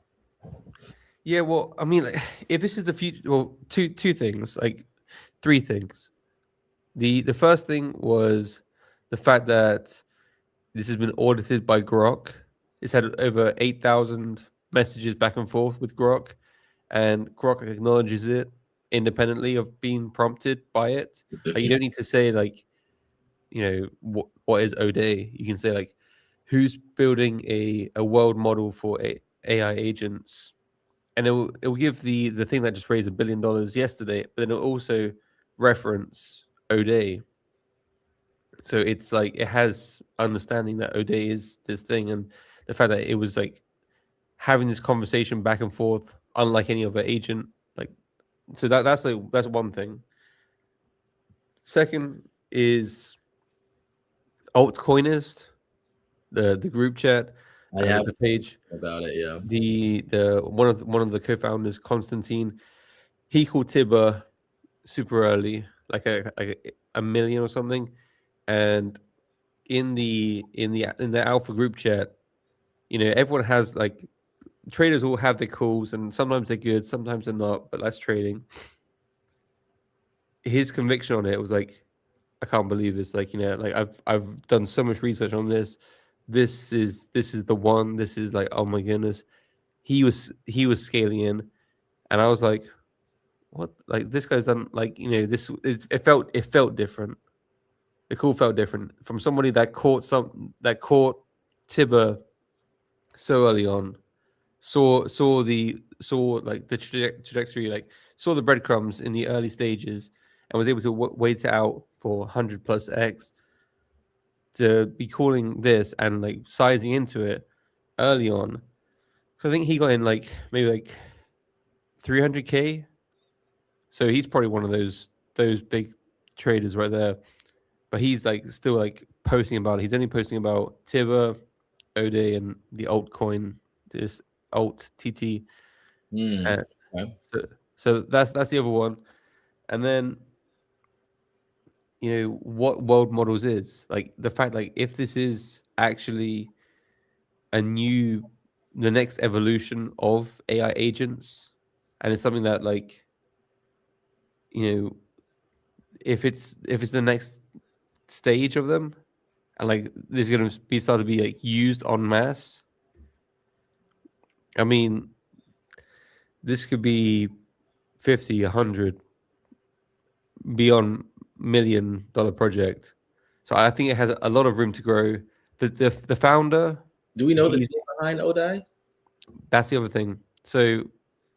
Yeah, well, I mean, like, if this is the future, well, two things, like three things. The first thing was the fact that this has been audited by Grok. It's had over 8,000 messages back and forth with Grok, and Grok acknowledges it independently of being prompted by it. Like, you don't need to say like, what is O'Day. You can say like, who's building a world model for AI agents, and it will give the thing that just raised $1 billion yesterday, but then it'll also reference O'Day. So it's like it has understanding that O'Day is this thing, and the fact that it was like having this conversation back and forth, unlike any other agent. Like, so that's one thing. Second is Altcoinist, the group chat, I have the page. about it, yeah. The one of the co-founders, Constantine, he called Tibber super early, like a million or something, and in the alpha group chat, everyone has like traders all have their calls, and sometimes they're good, sometimes they're not, but that's trading. His conviction on it was like, I can't believe this. Like, like I've done so much research on this. This is the one. This is like, oh my goodness. He was scaling in, and I was like, what? Like, this guy's done like, this. It felt different. The call felt different from somebody that caught Tibber so early on, saw like the trajectory, like saw the breadcrumbs in the early stages, and was able to wait it out for 100 plus x to be calling this and like sizing into it early on. So I think he got in like maybe like 300K. So he's probably one of those big traders right there. But he's like still like posting about it. He's only posting about Tibber, Ode, and the altcoin, this alt TT. Uh, Okay. so that's the other one. And then what world models is like the fact, like, if this is actually the next evolution of AI agents, and it's something that, like, if it's the next stage of them, and like this is going to be started to be like used en masse. I mean, this could be 50, 100, beyond $1 million project. So I think it has a lot of room to grow. The founder, Do we know the he's team behind Odai? that's the other thing. So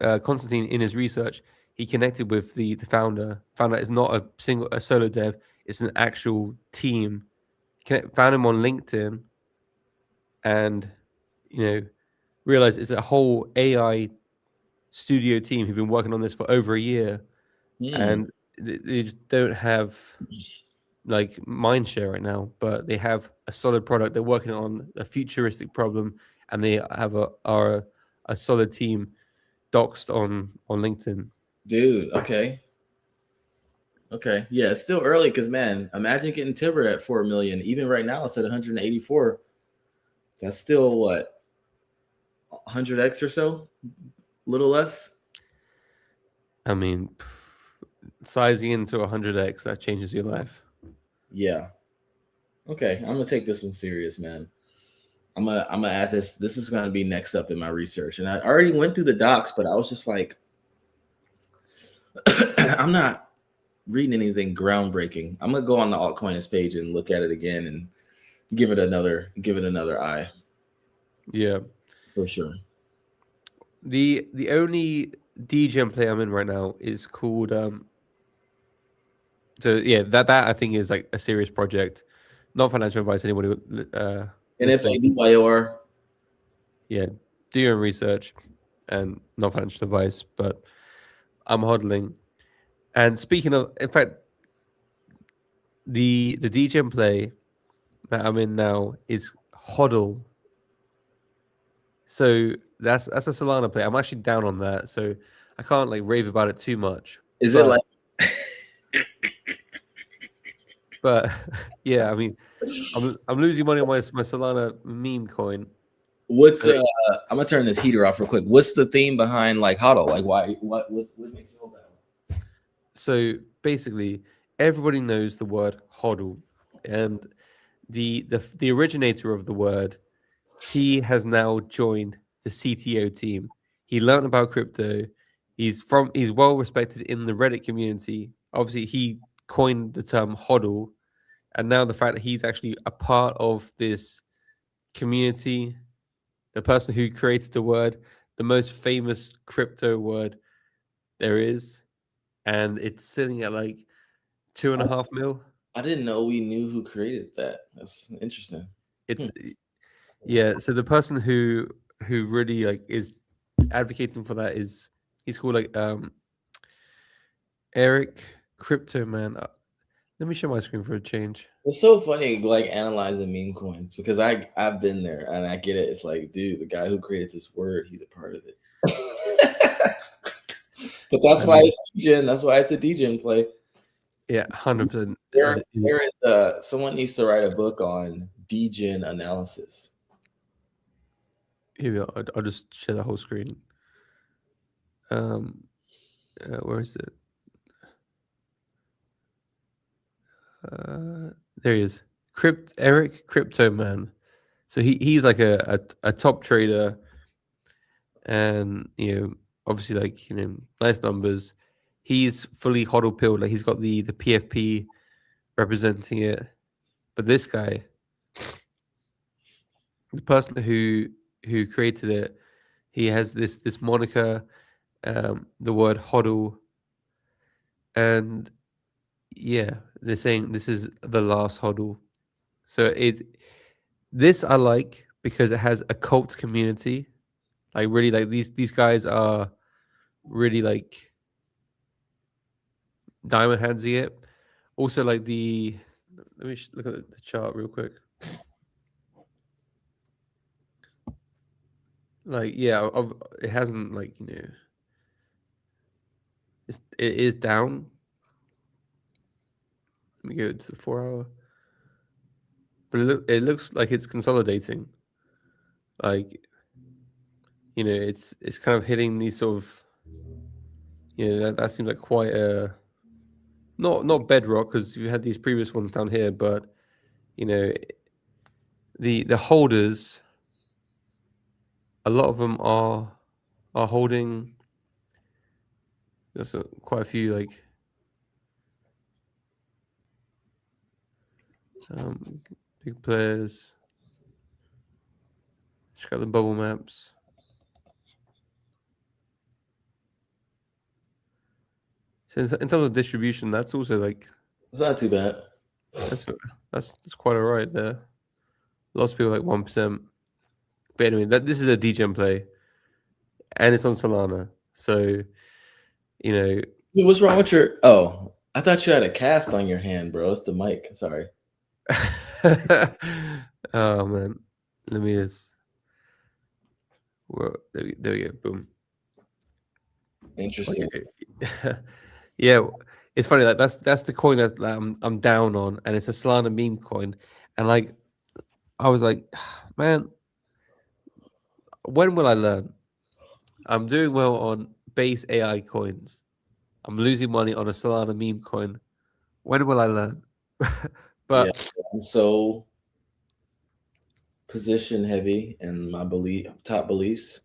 Constantine, in his research, he connected with the founder. Found out it's not a solo dev; it's an actual team. Found him on LinkedIn, and realized it's a whole AI studio team who've been working on this for over a year, and they just don't have like mind share right now, but they have a solid product. They're working on a futuristic problem, and they are a solid team doxed on LinkedIn. Dude, okay. Okay. Yeah, it's still early because, man, imagine getting Tibber at 4 million. Even right now, it's at 184. That's still what, 100x or so? A little less? I mean, sizing into 100x, that changes your life. Yeah. Okay. I'm gonna take this one serious, man. I'm gonna add this. This is gonna be next up in my research. And I already went through the docs, but I was just like, I'm not reading anything groundbreaking. I'm gonna go on the altcoins page and look at it again and give it another eye. Yeah. for sure. The only DGen play I'm in right now is called so yeah, that I think is like a serious project. Not financial advice, anybody listening. NFADYOR. Yeah, do your own research and not financial advice, but I'm hodling. And speaking of, in fact, the DGen play that I'm in now is hodl. So that's a Solana play. I'm actually down on that, so I can't like rave about it too much. Is it But like but yeah, I mean, I'm losing money on my Solana meme coin. what's But I'm gonna turn this heater off real quick. What's the theme behind like HODL? Like what makes you hold that? so basically, everybody knows the word hodl, and the originator of the word, he has now joined the CTO team. He learned about crypto. He's well respected in the Reddit community. Obviously, he coined the term hodl, and now the fact that he's actually a part of this community, the person who created the word, the most famous crypto word there is, and it's sitting at like 2.5 mil. I didn't know we knew who created that. That's interesting. It's yeah. So the person who really like is advocating for that is he's called like Eric Crypto Man. Let me show my screen for a change. It's so funny, like analyzing meme coins because I've been there and I get it. It's like, dude, the guy who created this word, he's a part of it. But that's I why mean, it's DGen. That's why it's a DGen play. yeah, 100%. There is someone needs to write a book on DGen analysis. Here we go. I'll just share the whole screen. Where is it? There he is. Eric Crypto Man. So he's like a top trader, and obviously like nice numbers. He's fully hodl pilled. Like he's got the PFP representing it. But this guy, the person who created it, he has this moniker, the word hodl, and yeah, they're saying this is the last hodl. So this I like because it has a cult community. Like really, like these guys are really like diamond handsy it. Also, like let me look at the chart real quick. Like yeah, it hasn't like it is down. Let me go to the 4 hour, but it looks like it's consolidating. Like it's kind of hitting these sort of that seems like quite a not bedrock because you had these previous ones down here, but you know the holders, a lot of them are holding. There's quite a few like big players. Just got the bubble maps. So in terms of distribution, that's also like It's not too bad. that's quite alright there. Lots of people like 1%. But anyway, this is a DGen play, and it's on Solana. So Dude, what's wrong with your? Oh, I thought you had a cast on your hand, bro. It's the mic. Sorry. Oh man, let me just. Well, there we go. Boom. Interesting. Yeah, it's funny. Like that's the coin that I'm down on, and it's a Solana meme coin. And like, I was like, man, when will I learn? I'm doing well on base AI coins. I'm losing money on a Solana meme coin. When will I learn? Yeah, But I'm so position heavy in my top beliefs.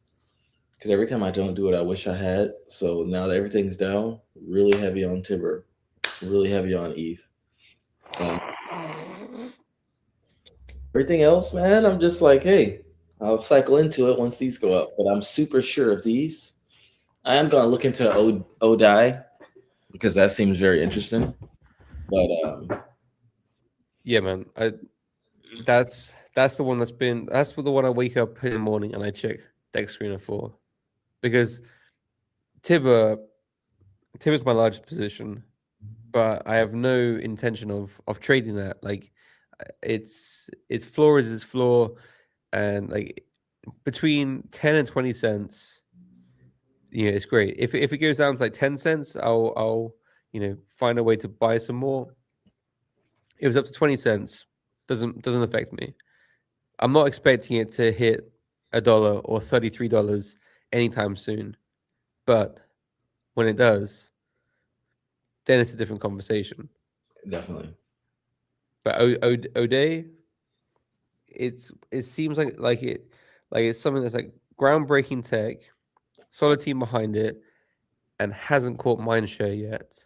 Because every time I don't do it, I wish I had. So now that everything's down, really heavy on Tibber, really heavy on ETH. Everything else, man, I'm just like, hey, I'll cycle into it once these go up, but I'm super sure of these. I am gonna look into ODI because that seems very interesting. But Yeah, man. That's the one that's the one I wake up in the morning and I check deck screener for, because Tibber Tibber's my largest position, but I have no intention of trading that. Like, its floor is its floor, and like between 10 and 20 cents, it's great. If it goes down to like 10 cents, I'll find a way to buy some more. It was up to 20 cents, doesn't affect me. I'm not expecting it to hit $1 or $33 anytime soon, but when it does, then it's a different conversation. definitely. But O'Day, it seems like it's something that's like groundbreaking tech, solid team behind it, and hasn't caught mindshare yet.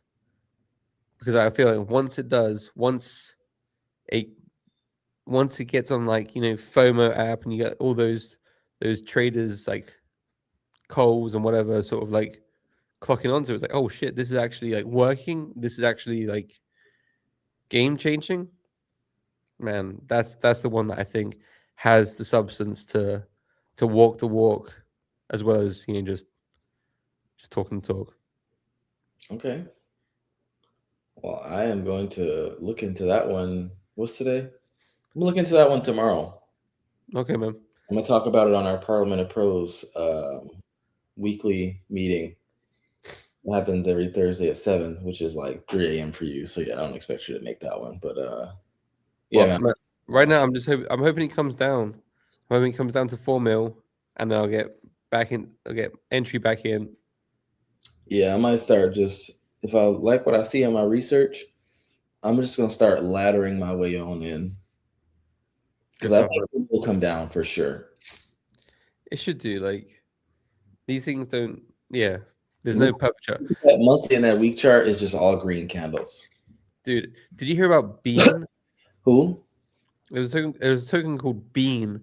Because I feel like once it does, it once it gets on, like, FOMO app, and you get all those traders like Coles and whatever sort of like clocking onto it, it's like, oh shit, this is actually like working. This is actually like game changing. Man, that's the one that I think has the substance to walk the walk, as well as just talking the talk. Okay. Well, I am going to look into that one. What's today? I'm gonna look into that one tomorrow. Okay, man. I'm gonna talk about it on our Parliament of Pros weekly meeting. It happens every Thursday at 7, which is like 3 a.m. for you. So yeah, I don't expect you to make that one. But yeah, Well, man. right now I'm hoping he comes down. I'm hoping he comes down to 4 mil, and then I'll get back in. I'll get entry back in. Yeah, I might start just if I like what I see in my research, I'm just gonna start laddering my way on in. Because I Stuff, think man. it will come down for sure. It should do. Like, these things don't. Yeah, there's no Look, perfect chart. that monthly and that week chart is just all green candles. Dude, did you hear about Bean? Who? There was a token called Bean,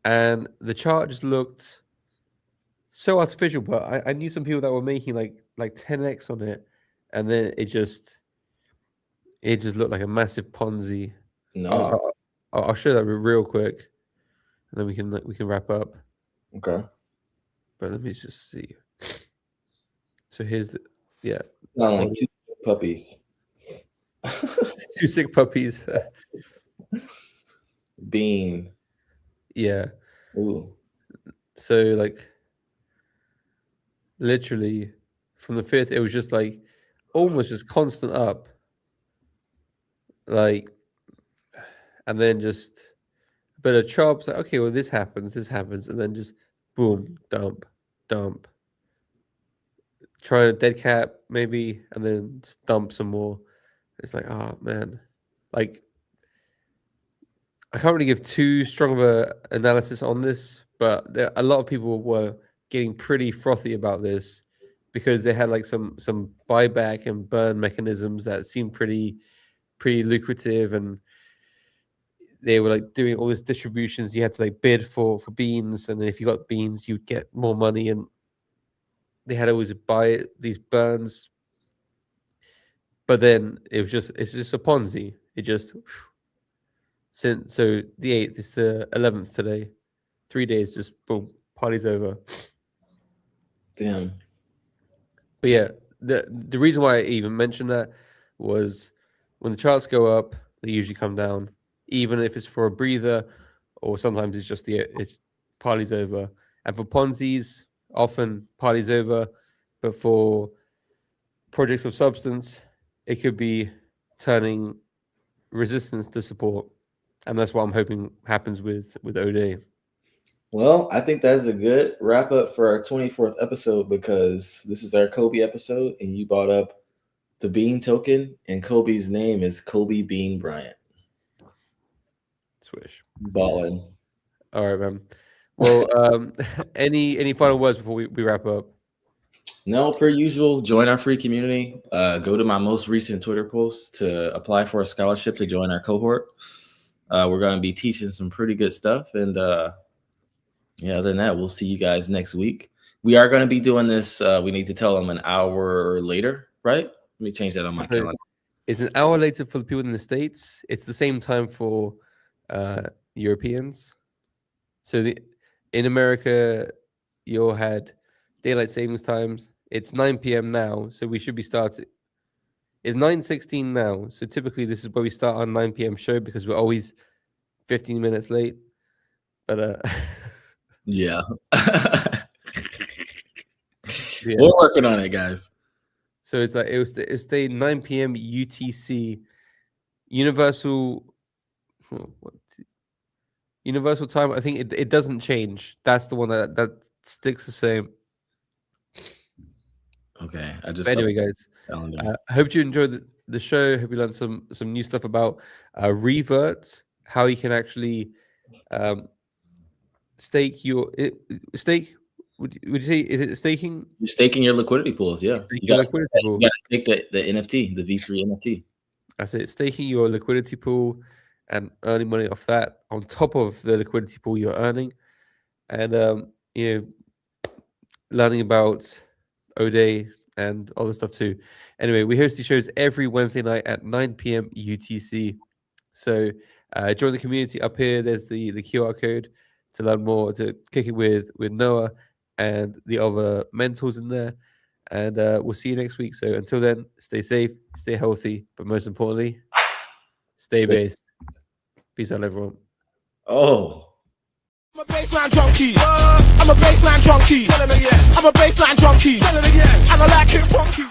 and the chart just looked so artificial. But I knew some people that were making like 10x on it, and then it just looked like a massive Ponzi. No. I'll show that real quick, and then we can wrap up. Okay. But let me just see. So here's yeah, Not like two puppies. two sick puppies. Bean. Yeah. Ooh. So like literally from the 5th, it was just like almost just constant up. Like, and then just a bit of chops. Like, okay, well, this happens, and then just boom, dump. Try a dead cat maybe, and then just dump some more. It's like, oh man, like I can't really give too strong of a analysis on this, but a lot of people were getting pretty frothy about this because they had like some buyback and burn mechanisms that seemed pretty lucrative, and they were like doing all these distributions. You had to like bid for beans, and then if you got beans, you'd get more money, and they had always buy these burns. But then it's just a Ponzi. It just since so the 8th, it's the 11th today. 3 days, just boom, party's over. Damn. But yeah, the reason why I even mentioned that was when the charts go up, they usually come down, even if it's for a breather, or sometimes it's just it's party's over. And for Ponzi's, often party's over, but for projects of substance, it could be turning resistance to support, and that's what I'm hoping happens with OD. Well, I think that's a good wrap up for our 24th episode because this is our Kobe episode, and you brought up the Bean token, and Kobe's name is Kobe Bean Bryant. Swish. Ballin'. All right, man. Well, any final words before we wrap up? No, per usual, join our free community. Go to my most recent Twitter post to apply for a scholarship to join our cohort. We're going to be teaching some pretty good stuff, and Yeah, other than that, we'll see you guys next week. We are going to be doing this. We need to tell them an hour later, right? Let me change that on my So calendar. it's an hour later for the people in the States. It's the same time for Europeans. So in America, you had daylight savings times. It's 9 p.m. now, so we should be starting. It's 9:16 now, so typically this is where we start our 9 p.m. show because we're always 15 minutes late. But Yeah. yeah. We're working on it, guys. So it's like it'll stay 9 p.m. UTC, Universal. What? Universal time. I think it doesn't change. That's the one that sticks the same. Okay. I just But anyway, guys, calendar. I hope you enjoyed the show. Hope you learned some new stuff about revert, how you can actually stake your stake. Would you say is it staking? You're staking your liquidity pools. Yeah. Stake You your got liquidity pool. to stake the NFT, the V3 NFT. I say staking your liquidity pool and earning money off that on top of the liquidity pool you're earning, and learning about Ode and other stuff too. Anyway, we host these shows every Wednesday night at 9 p.m. UTC. So join the community up here. There's the QR code to learn more, to kick it with Noah and the other mentors in there. And we'll see you next week. So until then, stay safe, stay healthy, but most importantly, stay based. Peace out, everyone. Oh. I'm a baseline junkie. I'm a baseline junkie. I'm a baseline junkie. And I like it funky.